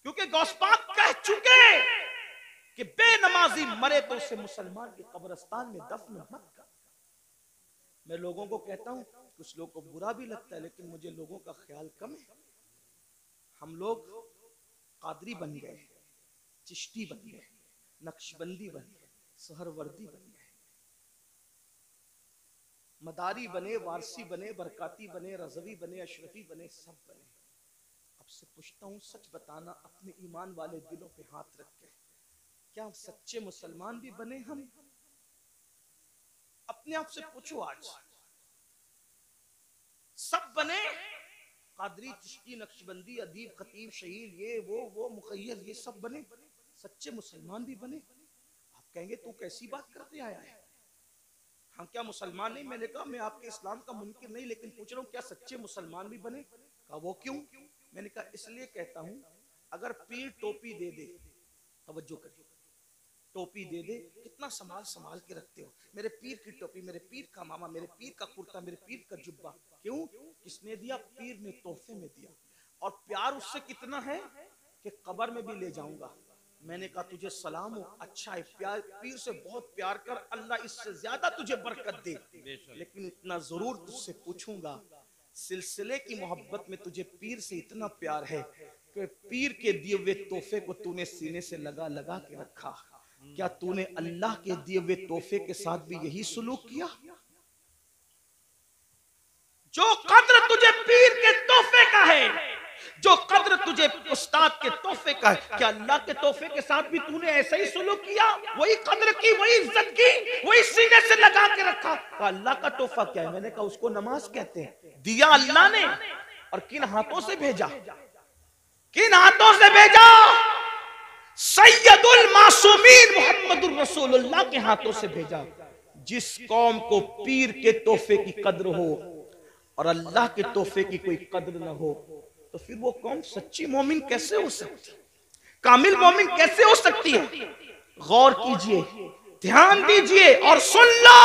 क्योंकि गौस पाक कह चुके कि बेनमाजी मरे तो उसे मुसलमान के कब्रिस्तान में दफन मत कर। मैं लोगों को कहता हूं, कुछ लोगों को बुरा भी लगता है, लेकिन मुझे लोगों का ख्याल कम है। हम लोग कादरी बन गए, चिश्ती बन गए, नक्शबंदी बन गए, सहरवर्दी बन गए, मदारी बने, वारसी बने, बरकाती बने, रजवी बने, अशरफी बने, सब बने। अब से पूछता हूं, सच बताना अपने ईमान वाले दिलों पे हाथ रख के, क्या सच्चे मुसलमान भी बने हम? अपने आप से पूछो, आज सब बने? कादरी, चिश्ती, नक्शबंदी, अदीब, खतीब, शहीद, ये वो मुखय्यद, ये सब बने? सच्चे मुसलमान भी बने? आप कहेंगे तू कैसी बात करते आया है? हाँ, क्या मुसलमान नहीं? मैंने कहा मैं आपके इस्लाम का मुनकिर नहीं, लेकिन पूछ रहा हूँ क्या सच्चे मुसलमान भी बने? कहा वो क्यों? मैंने कहा इसलिए कहता हूँ अगर पीर टोपी दे दे, तवज्जो करिए, टोपी दे दे, कितना संभाल संभाल के रखते हो, मेरे पीर की टोपी, मेरे पीर का मामा, मेरे पीर का कुर्ता, मेरे पीर का जुब्बा। क्यों? किसने दिया? पीर ने तोहफे में दिया। और प्यार उससे कितना है कि कब्र में भी ले जाऊंगा। मैंने कहा तुझे सलाम हो, अच्छा है, प्यार, पीर से बहुत प्यार कर, अल्लाह इससे ज्यादा तुझे बरकत दे, लेकिन इतना जरूर तुझसे पूछूंगा, सिलसिले की मोहब्बत में तुझे पीर से इतना प्यार है कि पीर के दिए हुए तोहफे को तूने सीने से लगा लगा के रखा, क्या तूने अल्लाह के दिए हुए तोहफे के साथ भी यही सुलूक किया? जो कद्र तुझे पीर के तोहफे का है, जो कद्र तुझे उस्ताद के तोहफे का है, क्या अल्लाह के तोहफे के साथ भी तूने ऐसा ही सुलूक किया? वही कद्र की, वही इज्जत की, वही सीने से लगा के रखा। तो अल्लाह का तोहफा क्या है? मैंने कहा उसको नमाज कहते हैं। दिया अल्लाह ने, और किन हाथों से भेजा? किन हाथों से भेजा? सैयदुल मासूमीन मुहम्मदुर रसूलुल्लाह के हाथों से भेजा। जिस कौम को पीर के तोहफे की कद्र हो और अल्लाह के तोहफे की कोई कद्र न हो, तो फिर वो कौम सच्ची मोमिन कैसे हो सकती, कामिल मोमिन कैसे हो सकती है? गौर कीजिए, ध्यान दीजिए और सुन लो,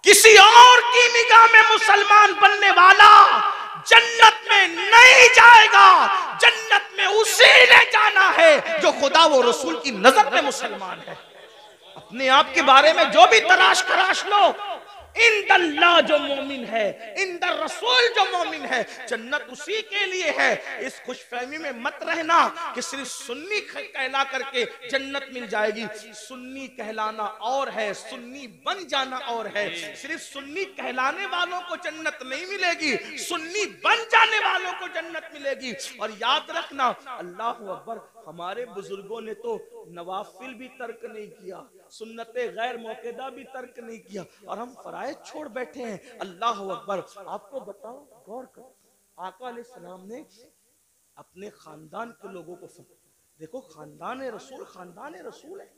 किसी और की निगाह में मुसलमान बनने वाला जन्नत में नहीं जाएगा। जन्नत में उसी ने जाना है जो खुदा वो रसूल की नजर में मुसलमान है। अपने आप के बारे में जो भी तराश कराश लो, इंदल्लाह जो मोमिन है, इंदर रसूल जो मोमिन है, जन्नत उसी के लिए है। इस खुशफहमी में मत रहना कि सिर्फ सुन्नी कहला करके जन्नत मिल जाएगी। सुन्नी कहलाना और है, सुन्नी बन जाना और है। सिर्फ सुन्नी कहलाने वालों को जन्नत नहीं मिलेगी, सुन्नी बन जाने वालों को जन्नत मिलेगी। और याद रखना, अल्लाह अकबर, हमारे बुजुर्गों ने तो नवाफिल भी तर्क नहीं किया, सुन्नते गैर मौकेदा भी तर्क नहीं किया, और हम फराइज छोड़ बैठे हैं। अल्लाह अकबर। आपको बताओ, गौर करो, आका अलैहिस्सलाम ने अपने खानदान के लोगों को देखो, खानदान रसूल है।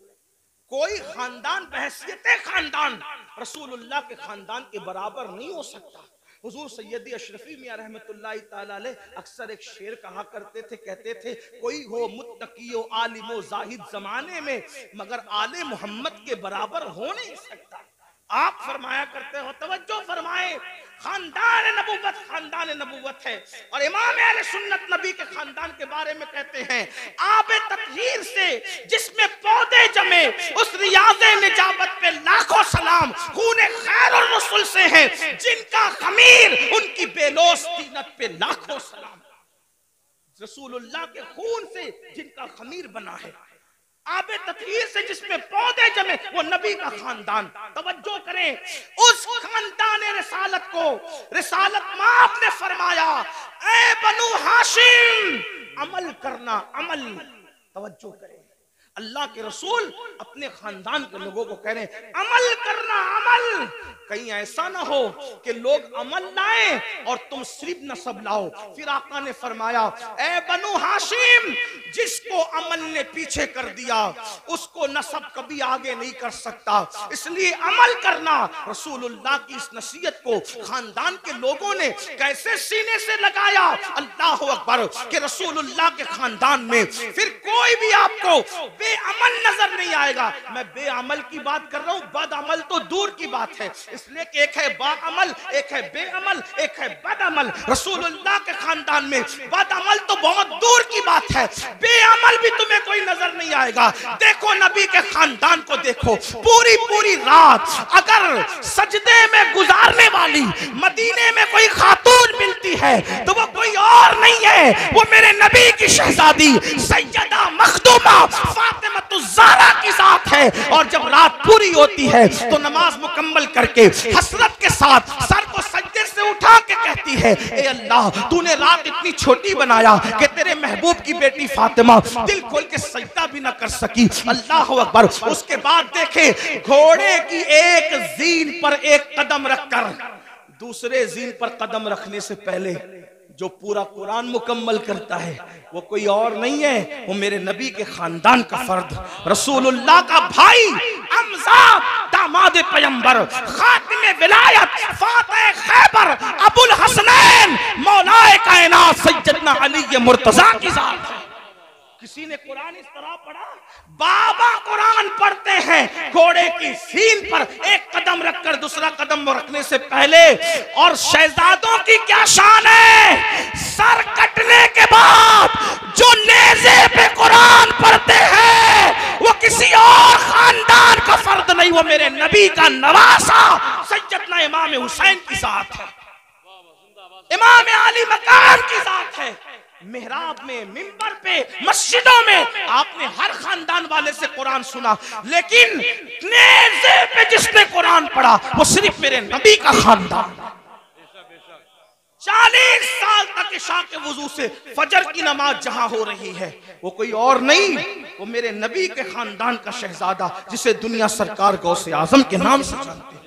कोई खानदान बहैसियत खानदान रसूलुल्लाह के खानदान के बराबर नहीं हो सकता। हुजूर सैयदी अशरफी मियां रहमतुल्लाहि ताला अलैह अक्सर एक शेर कहा करते थे, कहते थे, कोई हो मुत्तकी आलिमो जाहिद जमाने में, मगर आले मोहम्मद के बराबर हो नहीं सकता। आप फरमाया करते हो, तवज्जो फरमाए, खानदान नबुव्वत है। और इमाम अहले सुन्नत नबी के खानदान के बारे में कहते हैं, आबे तत्हीर से जिसमें पौधे जमे, उस रियाज़े निजाबत पे लाखों सलाम। खूने खैर और रसूल से है जिनका खमीर, उनकी बेलोस तीनत पे लाखों सलाम। रसूलुल्लाह के खून से जिनका खमीर बना है, आबे तत्हीर से जिसमें पौधे जमे, वो नबी का खानदान। तवज्जो करें, उस खानदान रिसालत को रिसालत माँ ने फरमाया, ए बनु हाशिम, अमल करना, अमल। तवज्जो करें, अल्लाह के रसूल अपने खानदान के लोगों को कह रहे हैं, अमल करना, अमल। कहीं ऐसा ना हो कि लोग अमल लाए और तुम सिर्फ नसब लाओ। फिर आका ने फरमाया, ए बनु हाशिम, जिसको अमल ने पीछे कर दिया उसको नसब कभी आगे नहीं कर सकता, इसलिए अमल करना। रसूलुल्लाह की इस नसीहत को खानदान के लोगों ने कैसे सीने से लगाया, अल्लाह अकबर, कि रसूलुल्लाह के खानदान में फिर कोई भी आपको बेअमल नजर नहीं आएगा। मैं बेअमल की बात कर रहा हूँ, बदअमल तो दूर की बात है। इसलिए कि एक है बाअमल, एक है बेअमल, एक है बदअमल। रसूलुल्लाह के खानदान में बदअमल तो बहुत दूर की बात है, बेअमल भी तुम्हें कोई नजर नहीं आएगा। देखो नबी के खानदान को देखो, पूरी पूरी रात अगर सजदे में गुजारने वाली मदीने में कोई खातून मिलती है तो वो कोई और नहीं है, वो मेरे नबी की शहजादी सैयदा मखदूमा फातिमा ज़हरा की जात है। और जब रात पूरी होती है तो नमाज मुकम्मल करके हसरत के साथ सर को सजदे से उठा के कहती है, ए अल्लाह, तूने रात इतनी छोटी बनाया कि तेरे महबूब की बेटी फातिमा दिल खोल के सजदा भी ना कर सकी। अल्लाह अकबर। उसके बाद देखे, घोड़े की एक जीन पर एक कदम रखकर दूसरे जीन पर कदम रखने से पहले जो पूरा कुरान मुकम्मल करता है वो कोई और नहीं है, वो मेरे नबी के खानदान का फर्द, रसूलुल्लाह का भाई, अमज़ा, दामाद पैगंबर, खातिमे विलायत, फातिह खैबर, अबुल हसनैन, मौलाए कायनात सैयदना अली मुर्तज़ा की जात है। किसी ने कुरान इस तरह पढ़ा, बाबा कुरान पढ़ते हैं घोड़े की सीन पर एक कदम रखकर दूसरा कदम रखने से पहले, और शहजादों की क्या शान है, सर कटने के बाद जो नेज़े पे कुरान पढ़ते हैं वो किसी और खानदान का फर्द नहीं, वो मेरे नबी का नवासा सैयदना इमाम हुसैन की जात है, इमाम आली मकाम की जात है। मेहराब में, मिंबर पे, मस्जिदों में आपने हर खानदान वाले से कुरान सुना, लेकिन नेज़े पे जिसने कुरान पढ़ा वो सिर्फ मेरे नबी का खानदान। 40 साल तक इशा के वुजू से फजर की नमाज जहां हो रही है वो कोई और नहीं, वो मेरे नबी के खानदान का शहजादा जिसे दुनिया सरकार गौसे आजम के नाम से जानते हैं।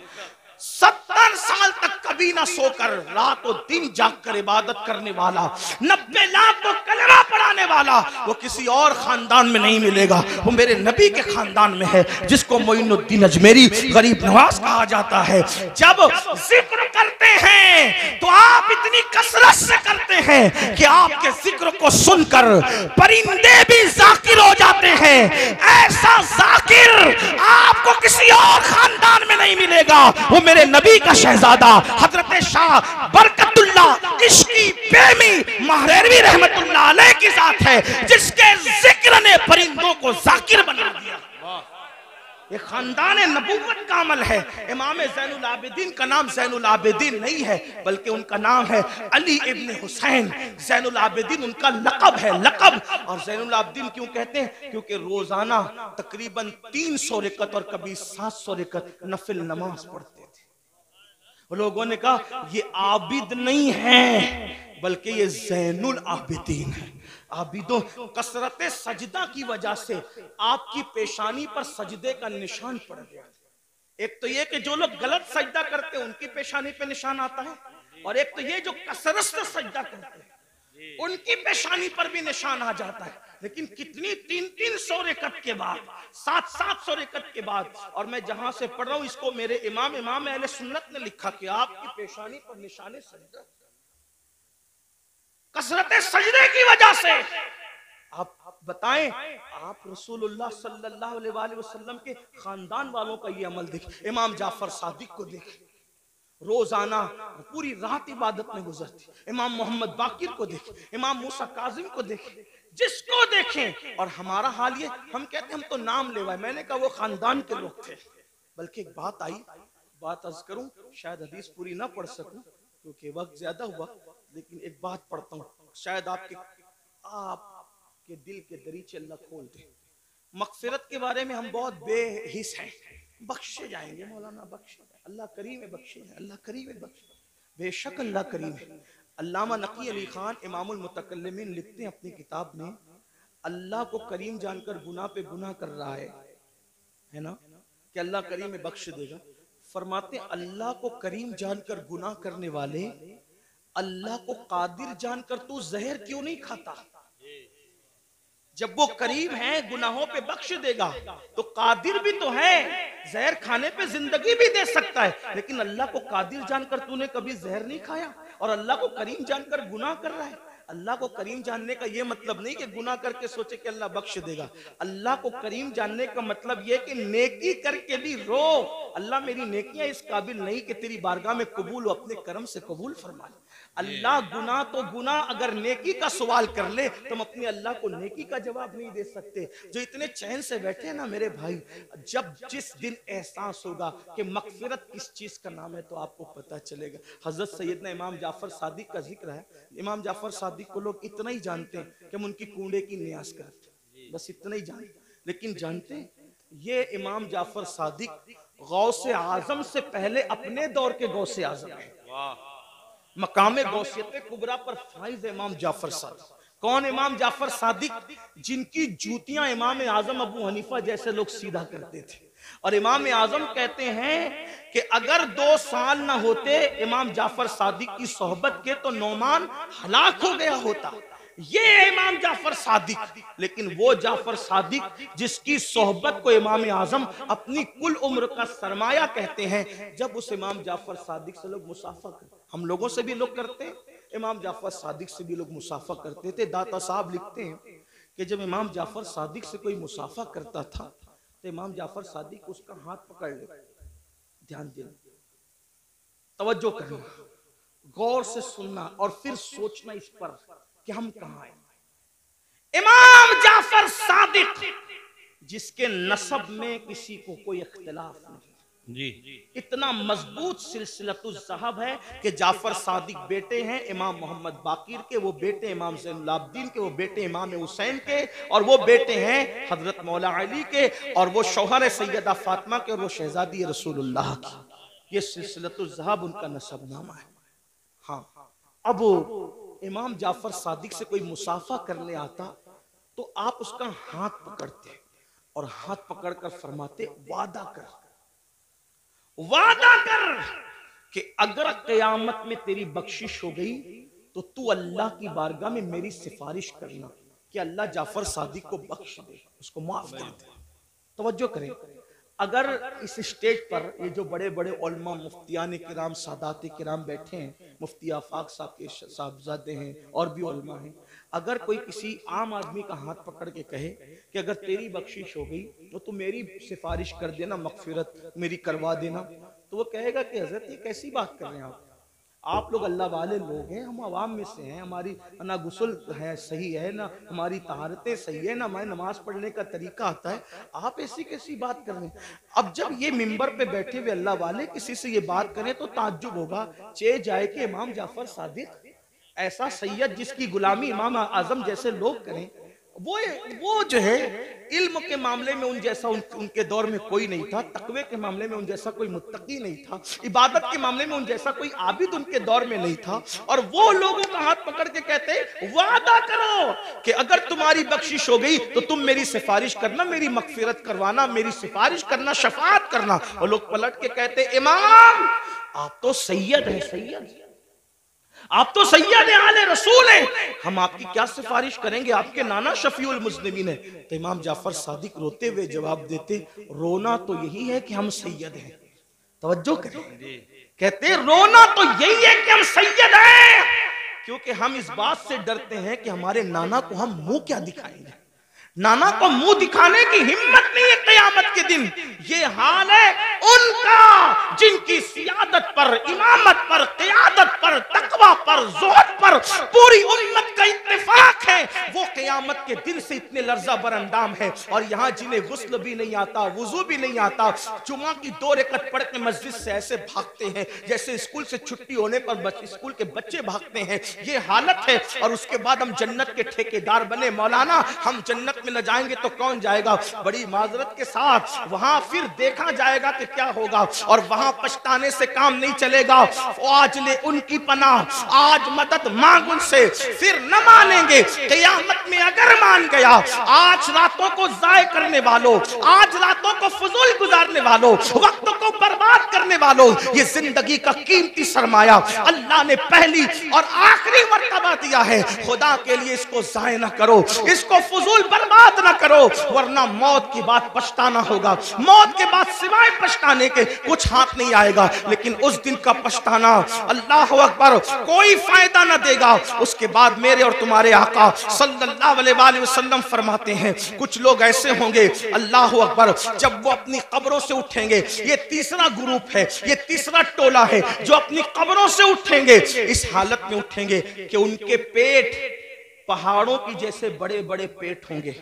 70 साल तक कभी ना सोकर रात और दिन जाग कर इबादत करने वाला, 90 लाख को कलमा पढ़ाने वाला वो किसी और खानदान में नहीं मिलेगा, वो मेरे नबी के खानदान में है, जिसको मोइनुद्दीन अजमेरी गरीब नवाज कहा जाता है। जब जिक्र करते हैं तो आप इतनी कसरत से करते हैं कि आपके जिक्र को सुनकर परिंदे भी जाकिर हो जाते हैं। ऐसा जाकिर आपको किसी और खानदान में नहीं मिलेगा, वो मेरे नबी का शहजादा हजरत शाह बरकतुल्लाह इश्की प्रेमी महरेरवी रहमतुल्लाह अलैह की जात है, जिसके जिक्र ने परिंदों को जाकिर बना दिया। ये खानदान नबूवत का अमल है। इमाम ज़ैनुल आबिदीन का नाम ज़ैनुल आबिदीन नहीं है, बल्कि उनका नाम है अली इब्न हुसैन। ज़ैनुल आबिदीन उनका लक़ब है, लक़ब। और ज़ैनुल आबिदीन क्यों कहते हैं? क्योंकि रोजाना तकरीबन 300 रकअत और कभी 700 रकअत नफिल नमाज पढ़ते थे। लोगों ने कहा ये आबिद नहीं है, बल्कि ये ज़ैनुल आबिदीन है। आबिदों, कसरत सजदा की वजह से आपकी पेशानी पर सजदे का निशान पड़ गया। एक तो ये कि जो लोग गलत सजदा करते हैं उनकी पेशानी पे निशान आता है, और एक तो ये जो कसरत से सजदा करते हैं उनकी पेशानी पर भी निशान आ जाता है। लेकिन कितनी 300 रकअत के बाद, 700 रकअत के बाद, और मैं जहां से पढ़ रहा हूं इसको मेरे इमाम अहले सुन्नत ने लिखा कि आपकी पेशानी पर निशान सजदा कसरत सजदे की वजह से। आप बताएं, आप रसूलुल्लाह सल्लल्लाहु अलैहि वसल्लम के खानदान वालों का ये अमल देखें। इमाम जाफर सादिक को देखें, रोजाना पूरी रात इबादत में गुजरती। इमाम मोहम्मद बाकिर को देखें, इमाम मूसा काजिम को देखें, जिसको देखें। और हमारा हाल ये, हम कहते हैं हम तो नाम लेवाए। मैंने कहा वो खानदान के लोग थे। बल्कि एक बात आई, बात अर्ज करूं, शायद हदीस पूरी ना पढ़ सकूं क्योंकि वक्त ज्यादा हुआ, लेकिन एक बात पढ़ता हूँ, शायद आपके दिल के दरीचे अल्लाह खोल दे। मगफिरत के बारे में हम बहुत बेहिस हैं, बख्शे जाएंगे, मौलाना बख्शे, अल्लाह करीम है, बख्शे, अल्लाह करीम है, बख्शे, बेशक अल्लाह करीम है। अल्लामा नकी अली खान इमामुल मुतकल्लिमीन लिखते हैं अपनी किताब में, अल्लाह को करीम जानकर गुनाह पे गुनाह कर रहा है ना, कि अल्लाह करीम है, बख्श देगा। फरमाते अल्लाह को करीम जानकर गुनाह करने वाले अल्लाह को कादिर जानकर तू जहर क्यों नहीं खाता? जब वो करीम है गुनाहों पे बख्श देगा तो कादिर भी तो है, जहर खाने पे जिंदगी भी दे सकता है। लेकिन अल्लाह को कादिर जानकर तूने कभी जहर नहीं खाया और अल्लाह को करीम जानकर गुनाह कर रहा है। अल्लाह को करीम जानने का ये मतलब नहीं कि गुनाह करके सोचे कि अल्लाह बख्श देगा। अल्लाह को करीम जानने का मतलब ये कि नेकी करके भी रो, अल्लाह मेरी नेकियां इस काबिल नहीं कि तेरी बारगाह में कबूल हो, अपने करम से कबूल फरमा ले। अल्लाह गुनाह तो गुनाह, अगर नेकी का सवाल कर ले तो हम अपने अल्लाह को नेकी का जवाब नहीं दे सकते। जो इतने चैन से बैठे हैं ना मेरे भाई, जब जिस दिन एहसास होगा कि मगफिरत किस चीज का नाम है तो आपको पता चलेगा। हजरत सैयदना इमाम जाफर सादिक का जिक्र है। इमाम जाफर सादिक को लोग इतना ही जानते हैं कि हम उनकी कूड़े की न्यास करते हैं, बस इतना ही जानते। लेकिन जानते हैं ये इमाम जाफर सादिक गौसे आजम से पहले अपने दौर के गौसे आजम है। मकामे गौसियत कुबरा पर फाइज इमाम जाफर सादिक। कौन इमाम जाफर सादिक? जिनकी जूतियां इमाम आजम अबू हनीफा जैसे लोग सीधा करते थे। और इमाम आजम कहते हैं कि अगर 2 साल ना होते इमाम जाफर सादिक की सोहबत के तो नौमान हलाक हो गया होता। ये इमाम जाफर सादिक। लेकिन वो जाफर सादिक जिसकी सोहबत को इमाम आजम अपनी कुल उम्र का सरमाया कहते हैं, जब उस इमाम जाफर सादिक से लोग मुसाफा करते, हम लोगों से भी लोग करते हैं, इमाम जाफर सादिक से भी लोग मुसाफा करते थे। दाता साहब लिखते हैं कि जब इमाम जाफर सादिक से कोई मुसाफा करता था तो इमाम जाफर सादिक उसका हाथ पकड़ ले। ध्यान देना, तवज्जो करना, गौर से सुनना और फिर सोचना इस पर कि हम कहां हैं। इमाम जाफर सादिक जिसके नसब में किसी को कोई इख्तिलाफ नहीं जी, इतना मजबूत सिलसिलतुल ज़हब है कि जाफर सादिक बेटे हैं इमाम मोहम्मद बाकिर के, वो बेटे इमाम ज़ैनुल-आबिदीन के, वो बेटे इमाम हुसैन के, और वो बेटे हैं हजरत मौला अली के, और वो शौहर सैयदा फातिमा के, और वो शहजादी रसूलुल्लाह की। ये सिलसिलतुल ज़हब उनका नसबनामा है। हाँ, अब इमाम जाफर सादिक से कोई मुसाफा करने आता तो आप उसका हाथ पकड़ते और हाथ पकड़कर फरमाते, वादा कर कि अगर क़यामत में तेरी बख्शिश हो गई तो तू अल्लाह की बारगाह में मेरी सिफारिश करना कि अल्लाह जाफर सादिक को बख्श दे, उसको माफ कर दे। तवज्जो करें, अगर इस स्टेज पर ये जो बड़े बड़े उलमा मुफ्तियान किराम सादात किराम बैठे हैं, मुफ्ती आफाक साहब के साहबजादे हैं और भी उलमा हैं, अगर कोई किसी आम आदमी का हाथ पकड़ के कहे कि अगर तेरी बख्शिश हो गई तो तू मेरी सिफारिश कर देना, मगफिरत मेरी करवा देना, तो वो कहेगा कि हजरत ये कैसी बात कर रहे हैं आप लोग अल्लाह वाले लोग हैं, हम अवाम में से हैं, हमारी ना गुस्ल है सही है, ना हमारी तहारतें सही है, ना हमारे नमाज पढ़ने का तरीका आता है, आप ऐसी कैसी बात कर रहे हैं। अब जब ये मिंबर पे बैठे हुए अल्लाह वाले किसी से ये बात करें तो ताज्जुब होगा, चे जाए कि इमाम जाफर सादिक ऐसा सैयद जिसकी गुलामी इमाम आजम जैसे लोग करें, वो जो है इल्म के मामले में उन जैसा उनके दौर में कोई नहीं था, तकवे के मामले में उन जैसा कोई मुत्तकी नहीं था, इबादत के मामले में उन जैसा कोई आबिद उनके दौर में नहीं था, और वो लोगों का हाथ पकड़ के कहते वादा करो कि अगर तुम्हारी बख्शिश हो गई तो तुम मेरी सिफारिश करना, मेरी मगफिरत करवाना, मेरी सिफारिश करना, शफाअत करना। और लोग पलट के कहते इमाम आप तो सैयद हैं, सैयद आप तो सैयद आले रसूल हैं, हम आपकी क्या सिफारिश करेंगे, आपके नाना शफीउल मुज़निमीन है। तो इमाम जाफर सादिक रोते हुए जवाब देते, रोना तो यही है कि हम सैयद हैं। तवज्जो करें, कहते रोना तो यही है कि हम सैयद हैं, क्योंकि हम इस बात से डरते हैं कि हमारे नाना को हम मुंह क्या दिखाएंगे, नाना को मुंह दिखाने की हिम्मत नहीं है क़यामत के दिन। ये हाल है उनका जिनकी सियादत पर, इमामत पर, क़यादत पर, तकवा पर, ज़ुहद पर पूरी उम्मत का इत्तेफाक है, वो क़यामत के दिन से इतने लर्जा बरअंदाम है। और यहाँ जिन्हें गुस्ल भी नहीं आता, वुजू भी नहीं आता, जुमा की 2 रकअत पढ़ के मस्जिद से ऐसे भागते हैं जैसे स्कूल से छुट्टी होने पर स्कूल के बच्चे भागते हैं, ये हालत है। और उसके बाद हम जन्नत के ठेकेदार बने, मौलाना हम जन्नत में न जाएंगे तो कौन जाएगा। बड़ी माजरत के साथ वहां फिर देखा जाएगा कि क्या होगा, और वहां पछताने से काम नहीं चलेगा। आज ले उनकी पनाह, आज मदद मांग उनसे, फिर न मानेंगे क़यामत में अगर मान गया। आज रातों को जाय करने वालों, आज रातों को फजूल गुजारने वालों, वक्त को बर्बाद करने वालों, ये जिंदगी का कीमती सरमाया अल्लाह ने पहली और आखिरी मर्तबा दिया है। खुदा के लिए इसको जाय न करो, इसको फजूल बर्बाद न करो, वरना मौत के बाद पछताना होगा। मौत के बाद सिवाय पछताने के कुछ हाथ नहीं आएगा। लेकिन उस दिन का पछताना, अल्लाह अकबर, कोई फायदा न देगा। उसके बाद मेरे और तुम्हारे आका सल्लल्लाहु अलैहि वसल्लम फरमाते हैं, कुछ लोग ऐसे होंगे, अल्लाह अकबर, जब वो अपनी कब्रों से उठेंगे, ये तीसरा ग्रुप है, ये तीसरा टोला है जो अपनी कब्रों से उठेंगे, इस हालत में उठेंगे कि उनके पेट पहाड़ों की जैसे बड़े बड़े पेट होंगे,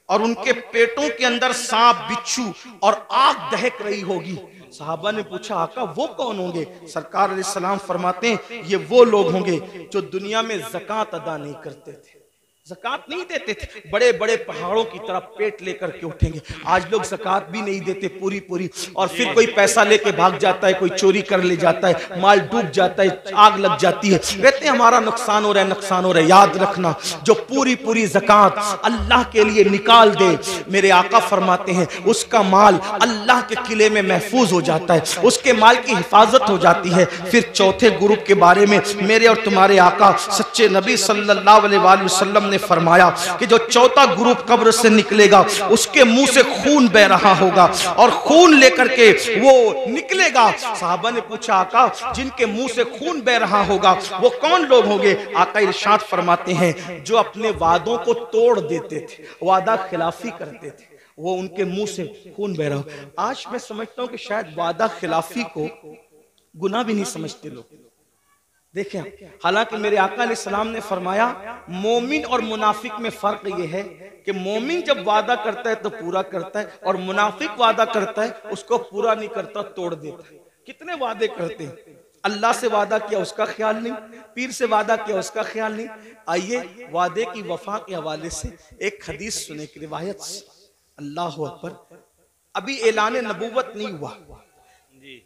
और उनके पेटों के अंदर सांप, बिच्छू और आग दहक रही होगी। साहबा ने पूछा, आका वो कौन होंगे? सरकार अलैहिस्सलाम फरमाते हैं, ये वो लोग होंगे जो दुनिया में ज़कात अदा नहीं करते थे, ज़कात नहीं देते थे, बड़े बड़े पहाड़ों की तरफ पेट लेकर के उठेंगे। आज लोग ज़कात भी नहीं देते पूरी पूरी, और फिर कोई पैसा लेके भाग जाता है, कोई चोरी कर ले जाता है, माल डूब जाता है, आग लग जाती है, कहते हैं हमारा नुकसान हो रहा है, नुकसान हो रहा है। याद रखना, जो पूरी पूरी ज़कात अल्लाह के लिए निकाल दे, मेरे आका फरमाते हैं उसका माल अल्लाह के किले में महफूज हो जाता है, उसके माल की हिफाजत हो जाती है। फिर चौथे ग्रुप के बारे में मेरे और तुम्हारे आका सच्चे नबी सल्लल्लाहु अलैहि वसल्लम ने फरमाया कि जो चौथा ग्रुप कब्र से निकलेगा उसके मुंह से खून बह रहा होगा, और खून लेकर के वो निकलेगा। साहबा ने पूछा, आका जिनके मुंह से खून बह रहा होगा वो कौन लोग होंगे? आका इरशाद फरमाते हैं जो अपने वादों को तोड़ देते थे, वादा खिलाफी करते थे, वो उनके मुंह से खून बह रहा हो। आज मैं समझता हूं कि शायद वादा खिलाफी को गुनाह भी नहीं समझते लोग। देखें, हालांकि मेरे आका अलैहिस्सलाम ने फरमाया मोमिन और मुनाफिक में फर्क यह है कि मोमिन जब वादा करता है तो पूरा करता है, और मुनाफिक वादा करता है उसको पूरा नहीं करता, तोड़ देता है। कितने वादे करते हैं, अल्लाह से वादा किया उसका ख्याल नहीं, पीर से वादा किया उसका ख्याल नहीं। आइए वादे की वफा के हवाले से एक हदीस सुने की रिवायत से। अल्लाह अकबर। अभी ऐलान नबूवत नहीं हुआ,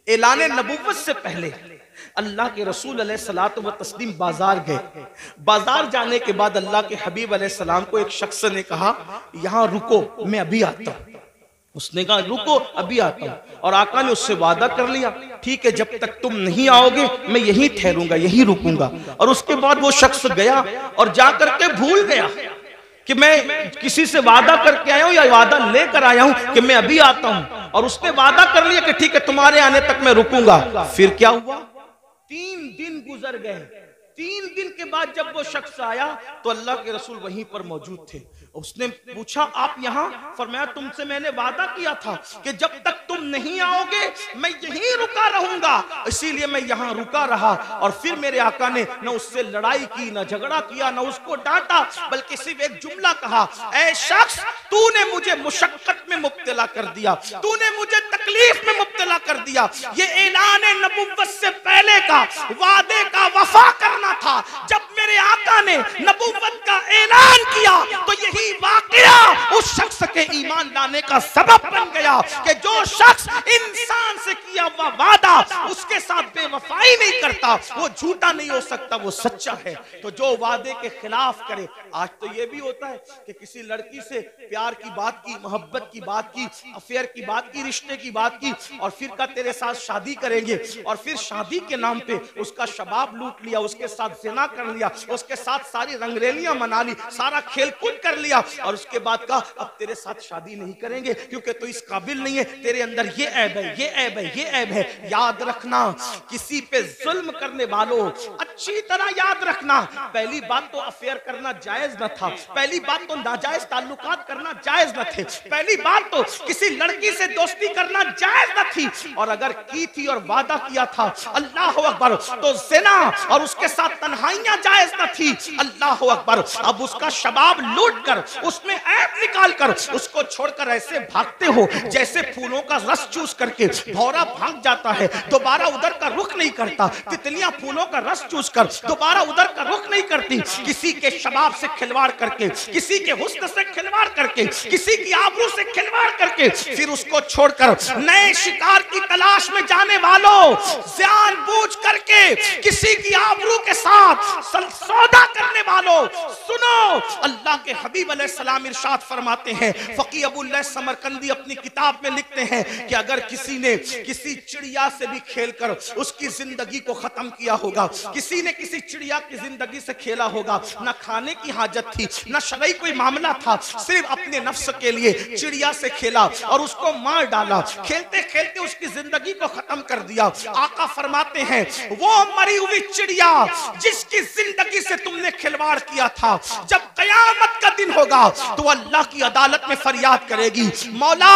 ऐलान नबूवत से पहले अल्लाह के रसूल अलैहिस्सलातु व तस्लीम बाजार गए। बाजार जाने के बाद अल्लाह के हबीब अलैहिस्सलाम को एक शख्स ने कहा यहाँ रुको, मैं अभी आता हूँ। उसने कहा रुको, अभी आता हूँ। और आका ने उससे वादा कर लिया, ठीक है जब तक तुम नहीं आओगे मैं यहीं ठहरूंगा, यहीं रुकूंगा। और उसके बाद वो शख्स गया और जा करके भूल गया कि मैं किसी से वादा करके आया हूं या वादा लेकर आया हूं कि मैं अभी आता हूं। और उसने वादा कर लिया कि ठीक है तुम्हारे आने तक मैं रुकूंगा। फिर क्या हुआ, 3 दिन गुजर गए। 3 दिन के बाद जब वो शख्स आया तो अल्लाह के रसूल वहीं पर मौजूद थे। उसने पूछा आप यहाँ? फरमाया तुमसे मैंने वादा किया था कि जब तक तुम नहीं आओगे मैं यहीं रुका रहूंगा, इसीलिए मैं यहाँ रुका रहा। और फिर मेरे आका ने न उससे लड़ाई की, न झगड़ा किया, न उसको डांटा, बल्कि सिर्फ एक जुमला कहा, ऐ शख्स तूने मुझे मुशक्कत में मुब्तला कर दिया, तूने मुझे तकलीफ में मुब्तला कर दिया। ये ऐलान नबुव्वत से पहले का वादे का वफा करना था। जब मेरे आका ने नबुव्वत का ऐलान किया तो यही वाकया उस शख्स के ईमान लाने का सबब बन गया कि जो शख्स इंसान से किया हुआ वादा उसके साथ बेवफाई नहीं करता वो झूठा नहीं हो सकता, वो सच्चा है। तो जो वादे के खिलाफ करे, आज तो ये भी होता है कि किसी लड़की से प्यार की बात की, मोहब्बत की बात की, अफेयर की बात की, रिश्ते की बात की, और फिर का तेरे साथ शादी करेंगे, और फिर शादी के नाम पे उसका शबाब लूट लिया, उसके साथ ज़िना कर लिया, उसके साथ सारी रंगरेलियां मना ली, सारा खेल कूद कर लिया, और उसके बाद का अब तेरे साथ शादी नहीं करेंगे क्योंकि तू इस काबिल नहीं है, तेरे अंदर ये ऐब है, ये ऐब है, ये ऐब है। याद रखना, किसी पे जुल्म करने वालों अच्छी तरह याद रखना, पहली बात तो अफेयर करना जायज न था, पहली बात तो नाजायज ताल्लुकात करना जायज न थे, पहली बात तो किसी लड़की से दोस्ती करना जायज न थी, और अगर की थी और वादा किया था अल्लाह अकबर तो ज़िना और उसके साथ तन्हाइयां जायज न थी। अल्लाह अकबर। अब उसका शबाब लूट कर उसमें ऐब निकाल कर उसको छोड़कर ऐसे भागते हो जैसे फूलों का रस चूस करके भौरा भाग जाता है, दोबारा उधर का रुख नहीं करता। तितलियां फूलों का रस चूस कर दोबारा उधर का रुख नहीं करती। किसी के शबाब से खिलवाड़ करके, किसी के हुस्न से खिलवाड़ करके, किसी की आबरू से खिलवाड़ करके फिर उसको छोड़कर नए शिकार की तलाश में जाने वालों, जानबूझ करके किसी की आबरू के साथ सौदा करने वालों, सुनो अल्लाह के हबीब अलैहिस्सलाम इरशाद फरमाते हैं, फकी अबुल्लाह समरकंदी अपनी किताब में लिखते हैं कि अगर किसी ने किसी चिड़िया से भी खेलकर उसकी जिंदगी को खत्म किया होगा, किसी ने किसी चिड़िया की जिंदगी से खेला होगा, न खाने की हाजत थी, न शरई कोई मामला था, सिर्फ अपने नफ्स के लिए चिड़िया से खेला और उसको मार डाला, खेलते खेलते उसकी जिंदगी को खत्म कर दिया। आका फरमाते हैं वो मरी हुई चिड़िया जिसकी जिंदगी से तुमने खिलवाड़ किया था, जब कयामत का दिन होगा तो अल्लाह की अदालत में फरियाद करेगी, मौला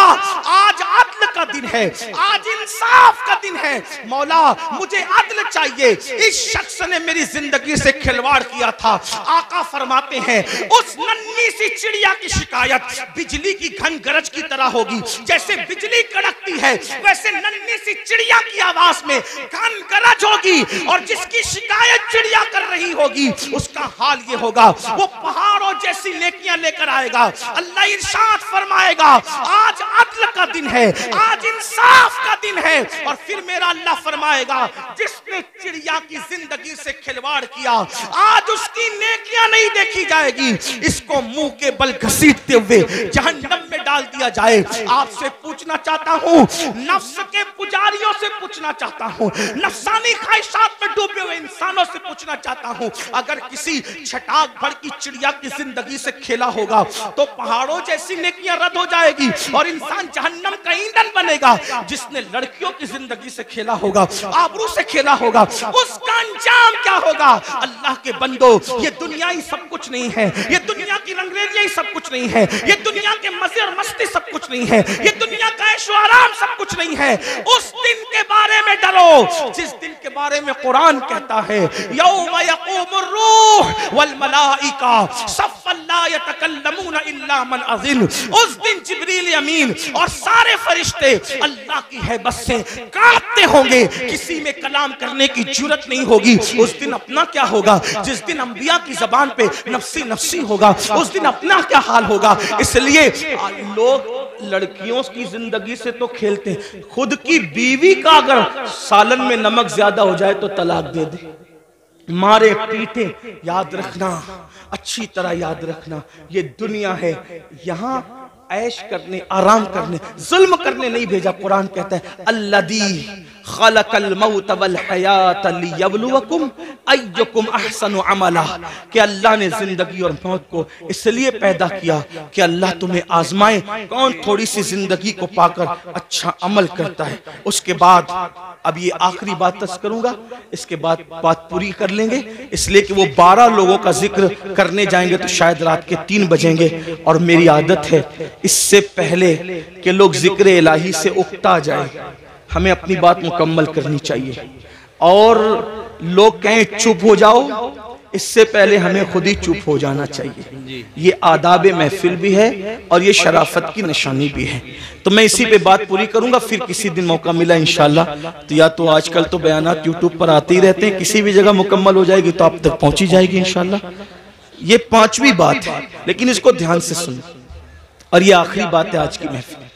आज अदल का दिन है, आज इंसाफ का दिन है, मौला मुझे अदल चाहिए, इस शख्स ने मेरी जिंदगी से खिलवाड़ किया था। आका फरमाते हैं उस नन्ही सी चिड़िया की शिकायत बिजली की घन गरज की तरह होगी, जैसे बिजली कड़कती है वैसे नन्ही सी चिड़िया की आवाज में घन गरज होगी, और जिसकी शिकायत चिड़िया कर रही होगी उसका हाल ये होगा वो पहाड़ों जैसी नेकियां लेकर आएगा। अल्लाह इरशाद फरमाएगा आज अदल का दिन है, आज इंसाफ का दिन है, और फिर मेरा अल्लाह फरमाएगा जिसने चिड़िया की जिंदगी से खिलवाड़ किया आज उसकी नेकियां नहीं देखी जाएगी, इसको मुंह के बल घसीटते हुए जहन्नम में डाल दिया जाए। आपसे पूछना चाहता हूं, नफ्स के पुजारियों से पूछना चाहता हूं, नफसानी ख्वाहिशात में डूबे हुए इंसानों से पूछना चाहता हूं, अगर किसी छटाक भर की चिड़िया की जिंदगी से खेला होगा तो पहाड़ों जैसी नेकियां रद्द हो जाएगी और इंसान जहन्नम का ईंधन बनेगा। खेलेगा, जिसने लड़कियों की जिंदगी से खेला होगा, आबरू से खेला होगा, उसका अंजाम क्या होगा। अल्लाह के बंदो, ये दुनिया ही सब कुछ नहीं है, ये दुनिया की रंगरेलियां ही सब कुछ नहीं है, ये दुनिया के मजे और मस्ती सब कुछ नहीं है, ये दुनिया का ऐशो आराम सब कुछ नहीं है। उस दिन के बारे में डरो जिस दिन के बारे में कुरान कहता है, यौम यक़ूमुर रूह वल मलाइका सफ़्फ़न ला यतकल्लमूना इल्ला मन अज़िन। उस दिन जिब्रील अमीन और सारे फरिश्ते अल्लाह की हैबत से कांपते होंगे, किसी में कलाम करने की जुर्रत नहीं होगी। उस दिन अपना क्या होगा, जिस दिन अंबिया की जबान पे नफ्सी नफ्सी होगा, उस दिन अपना क्या हाल होगा। इसलिए लोग लड़कियों की जिंदगी से तो खेलते हैं, खुद की बीवी का अगर सालन में नमक ज्यादा हो जाए तो तलाक दे दे, मारे पीटे। याद रखना, अच्छी तरह याद रखना, ये दुनिया है, यहाँ ऐश करने, आराम करने, जुल्म करने नहीं भेजा। कुरान कहता है अल्लज़ी खलक़ल मौत वल हयात लियब्लुवकुम अय्युकुम अहसनु अमला, कि अल्लाह ने जिंदगी और मौत को इसलिए पैदा किया कि अल्लाह तुम्हें आजमाए कौन थोड़ी सी जिंदगी को पाकर अच्छा अमल करता है। उसके बाद अब ये आखिरी बात तस करूंगा, इसके बाद बात पूरी कर लेंगे, इसलिए कि वो 12 लोगों का जिक्र करने जाएंगे तो शायद रात के 3 बजेंगे, और मेरी आदत है इससे पहले कि लोग जिक्र इलाही से उकता जाए, हमें अपनी बात मुकम्मल करनी चाहिए। और लोग कहें चुप हो जाओ, इससे पहले हमें खुद ही चुप हो जाना चाहिए। ये आदाब महफिल भी है और ये शराफत की निशानी भी है। तो मैं इसी पे बात पूरी करूंगा, फिर किसी दिन मौका मिला इंशाल्लाह तो, या तो आजकल तो बयानात यूट्यूब पर आते ही रहते हैं, किसी भी जगह मुकम्मल हो जाएगी तो आप तक पहुंची जाएगी इंशाल्लाह। ये 5वीं बात है, लेकिन इसको ध्यान से सुनो, और ये आखिरी बात है आज की महफिल।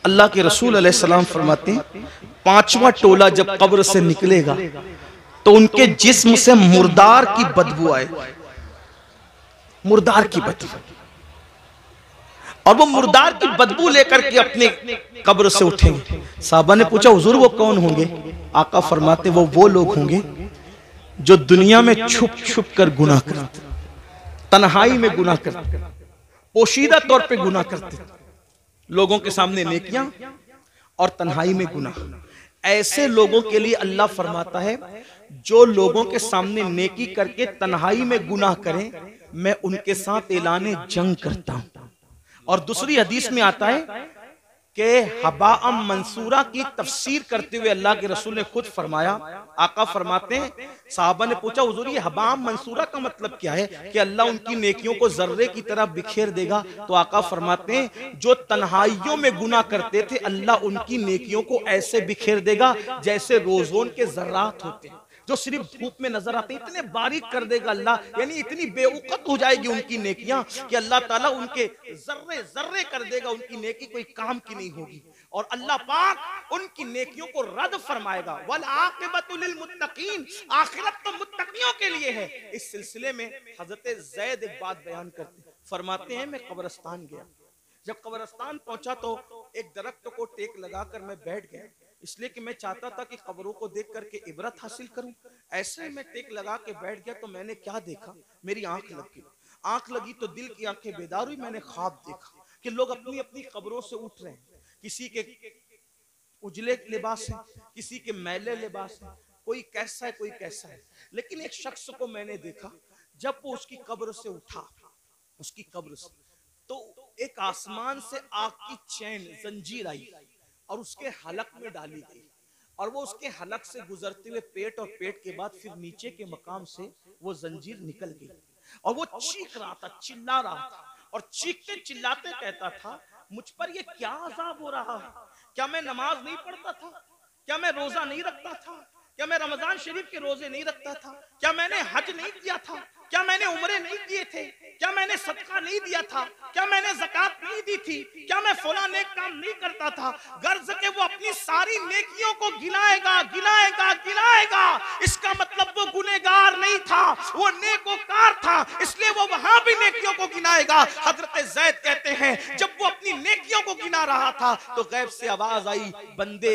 अल्लाह के रसूल अलैहिस्सलाम फरमाते हैं 5वां टोला जब कब्र से निकलेगा तो उनके जिस्म से मुर्दार की बदबू आए, मुर्दार की बदबू, और वो मुर्दार की बदबू लेकर के अपने कब्र से उठेंगे। साहबा ने पूछा हुजूर वो कौन होंगे? आका फरमाते वो लोग होंगे जो दुनिया में छुप छुप कर गुनाह करते, तन्हाई में गुनाह करते, पोशीदा तौर पे गुनाह करते, लोगों के सामने नेकियां और तन्हाई में गुनाह। ऐसे लोगों के लिए अल्लाह फरमाता है जो लोगों के सामने नेकी करके तन्हाई में गुनाह करें, मैं उनके साथ ऐलाने जंग करता हूं। और दूसरी हदीस में आता है कि हबाअम मंसूरा की तफसीर करते हुए अल्लाह के रसूल ने खुद फरमाया, आका फरमाते हैं साहबा ने पूछा हुजूर ये हबाअम मंसूरा का मतलब क्या है कि अल्लाह उनकी नेकियों को जर्रे की तरह बिखेर देगा। तो आका फरमाते हैं जो तन्हाइयों में गुनाह करते थे अल्लाह उनकी नेकियों को ऐसे बिखेर देगा जैसे रोजोन के जर्रात होते हैं, जो सिर्फ धूप में नजर आते हैं, इतने बारीक कर देगा अल्लाह, यानी इतनी बेउकत हो जाएगी उनकी नेकियां कि अल्लाह ताला उनके जर्रे जर्रे कर देगा, उनकी नेकी कोई काम की नहीं होगी। और अल्लाह पाक उनकी नेकियों को रद्द फरमाएगा। वल आक़िबतु लिल मुत्तकीन, आखिरत तो मुत्तकियों के लिए है। इस सिलसिले में हजरत ज़ैद एक बात बयान करते, फरमाते हैं मैं कब्रिस्तान गया, जब कब्रिस्तान पहुंचा तो एक दरख्त को टेक लगाकर मैं बैठ गया, इसलिए कि मैं चाहता था कि कब्रों को देख करके इबरत हासिल करूं। ऐसे मैं टेक लगा के बैठ गया तो मैंने क्या देखा, मेरी आंख लगी तो दिल की आंखें बेदार हुई। मैंने ख्वाब देखा कि लोग अपनी अपनी कब्रों से उठ रहे हैं, किसी के उजले लिबास है, किसी के मैले लिबास है, कोई कैसा है कोई कैसा है। लेकिन एक शख्स को मैंने देखा जब वो उसकी कब्र से उठा, उसकी कब्र से, तो एक आसमान से आग की चैन जंजीर आई और उसके हलक में डाली गई, और वो उसके हलक से गुजरते हुए पेट, और पेट के बाद फिर नीचे के मकाम से वो जंजीर निकल गई, और वो चीख रहा था, चिल्ला रहा था, और चीखते चिल्लाते कहता था मुझ पर ये क्या अजाब हो रहा है, क्या मैं नमाज नहीं पढ़ता था, क्या मैं रोजा नहीं रखता था, क्या मैं रमजान शरीफ के रोजे नहीं रखता था, क्या मैंने हज नहीं किया था, क्या मैंने उम्रे नहीं किए थे, क्या मैंने सदका नहीं दिया था, क्या मैंने ज़कात नहीं दी थी, क्या मैं फलां नेक काम नहीं करता था। गर्ज के वो अपनी सारी नेकियों को गिनाएगा गिनाएगा गिनाएगा, इसका मतलब वो गुनहगार नहीं था, वो नेकोकार था, इसलिए वो वहां भी नेकियों को गिनाएगा। हजरत ज़ैद कहते हैं जब वो अपनी नेकियों को गिना रहा था तो गैब से आवाज आई, बंदे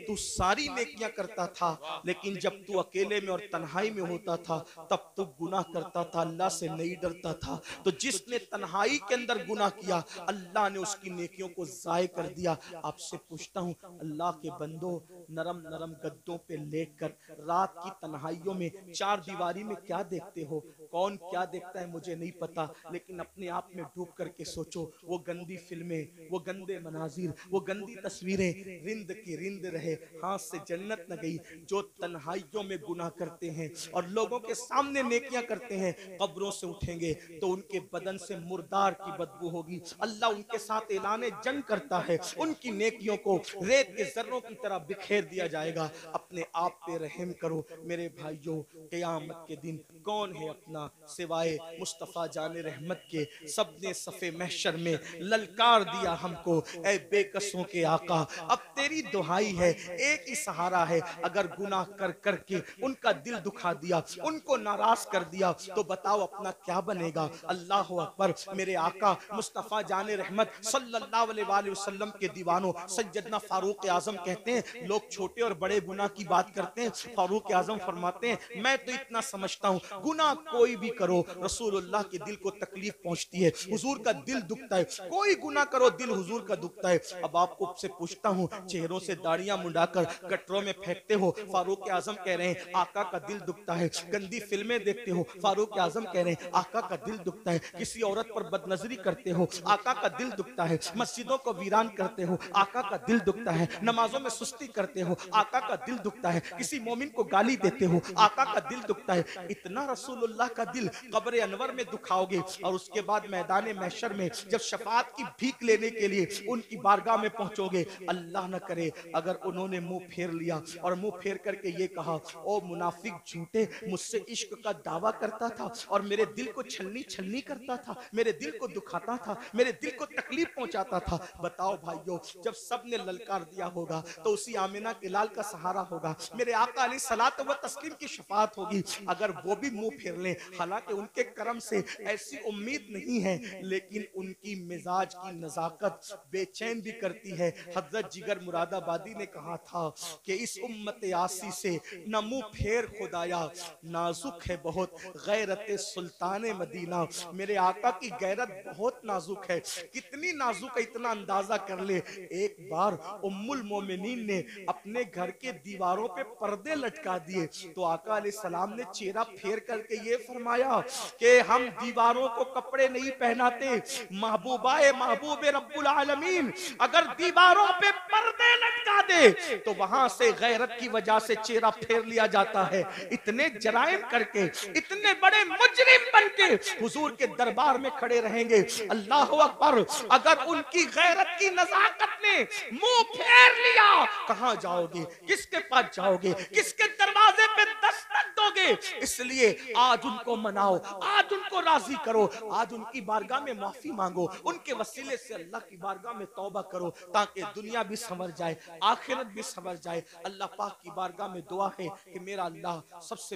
तू सारी नेकियां करता था, लेकिन जब तू अकेले में और तन्हाई में होता था तब तू गुनाह करता था, अल्लाह से नहीं डरता था। तो जिसने तन्हाई के अंदर गुनाह किया अल्लाह ने उसकी नेकियों को जाय कर दिया। आपसे पूछता हूँ अल्लाह के बंदो, नरम नरम गद्दों पे लेटकर रात की तन्हाइयों में चार दीवारी में क्या देखते हो? कौन क्या देखता है मुझे नहीं पता, लेकिन अपने आप में डूब करके सोचो, वो गंदी फिल्में, वो गंदे मनाजिर, वो गंदी तस्वीरें रिंद की रिंद रहे, हाथ से जन्नत न गई। जो तन्हाइयों में गुनाह करते हैं और लोगों के सामने नेकियां करते हैं, कब्रों से उठेंगे तो उनके बदन से मुर्दार की बदबू होगी। अल्लाह उनके साथ ऐलाने जंग करता है, उनकी नेकियों को रेत के जर्रों की तरह बिखेर दिया जाएगा। अपने आप पे रहम करो मेरे भाइयों, क़यामत के दिन कौन है अपना सिवाय मुस्तफा जाने रहमत के। सबने सफे महशर में ललकार दिया हमको, ऐ बेकसों के आका अब तेरी दुहाई है, एक ही सहारा है। अगर गुनाह कर करके उनका दिल दुखा दिया, उनको नाराज कर दिया, तो बताओ अपना क्या बनेगा। अल्लाह अकबर। मेरे आका मुस्तफा जाने रहमत सल्लल्लाहु अलैहि वसल्लम के दीवानों सैयदना फारूक आजम कहते हैं, लोग छोटे और बड़े गुनाह की बात करते हैं, फारूक आजम फरमाते हैं मैं तो इतना समझता हूँ गुनाह कोई भी करो रसूलुल्लाह के दिल को तकलीफ पहुंचती है, हुजूर का दिल दुखता है। कोई गुनाह करो दिल हुजूर का दुखता है। अब आपको से पूछता हूँ, चेहरों से दाढ़ियां मुंडाकर गटरों में फेंकते हो, फारूक आजम कह रहे हैं आका का दिल दुखता है। गंदी फिल्में देखते हो, फारूक आजम कह रहे हैं आका का दिल दुखता है। किसी औरत पर बदनजरी करते हो, आका का दिल दुखता है। मस्जिदों को वीरान करते हो, आका का दिल दुखता है। नमाजों में सुस्ती करते हो, आका का दिल दुखता है। किसी मोमिन को गाली देते हो, आका का दिल दुखता है। इतना रसूलुल्लाह का दिल कब्र अनवर में दुखाओगे और उसके बाद मैदान महशर में जब शफाअत की भीख लेने के लिए उनकी बारगाह में पहुंचोगे, अल्लाह न करे अगर उन्होंने मुंह फेर लिया और मुंह फेर करके ये कहा, ओ मुनाफिक झूठे, मुझसे इश्क का दावा करता था और मेरे दिल को छलनी छलनी करता था, मेरे दिल को दुखाता था, मेरे दिल को तकलीफ पहुंचाता था। बताओ भाइयों, जब सब ने ललकार दिया होगा तो उसी आमिना के लाल का सहारा होगा, मेरे आका अलैहिस्सलातु व तस्लीम की शफाअत होगी। अगर वो भी मुंह फेर लें, हालांकि उनके करम से ऐसी उम्मीद नहीं है, लेकिन उनकी मिजाज की नजाकत बेचैन भी करती है। हजरत जिगर मुरादाबादी ने कहा था कि इस उम्मत आसी से न मुंह फेर खुदाया, नाजुक है बहुत गैरत सुल्तान मदीना। मेरे आका की गैरत बहुत नाजुक है। कितनी नाजुक है इतना अंदाजा कर ले। एक बार उम्मुल मोमिनीन ने अपने घर के दीवारों पे पर्दे लटका दिए तो आका अलैहिस्सलाम ने चेहरा फेर करके ये फरमाया कि हम दीवारों को कपड़े नहीं पहनाते, महबूबाए महबूबे रब्बुल आलमीन अगर दीवारों पे पर्दे लटका दे तो वहां से गैरत की वजह से चेहरा फेर लिया जाता है। इतने जराइम करके, इतने बड़े मुजरिम बनके हुजूर के दरबार में खड़े रहेंगे, अल्लाह अकबर। अगर उनकी गैरत की नजाकत ने मुंह फेर लिया, कहां जाओगे, किसके पास जाओगे, किसके दरवाजे पे दस्तक दोगे? इसलिए आज उनको मनाओ, आज उनको राजी करो, आज उनकी बारगाह में माफी मांगो, उनके वसीले से अल्लाह की बारगाह में तौबा करो, ताकि दुनिया भी संवर जाए, आखिरत भी संवर जाए। अल्लाह पाक की बारगाह में दुआ है कि मेरा अल्लाह सबसे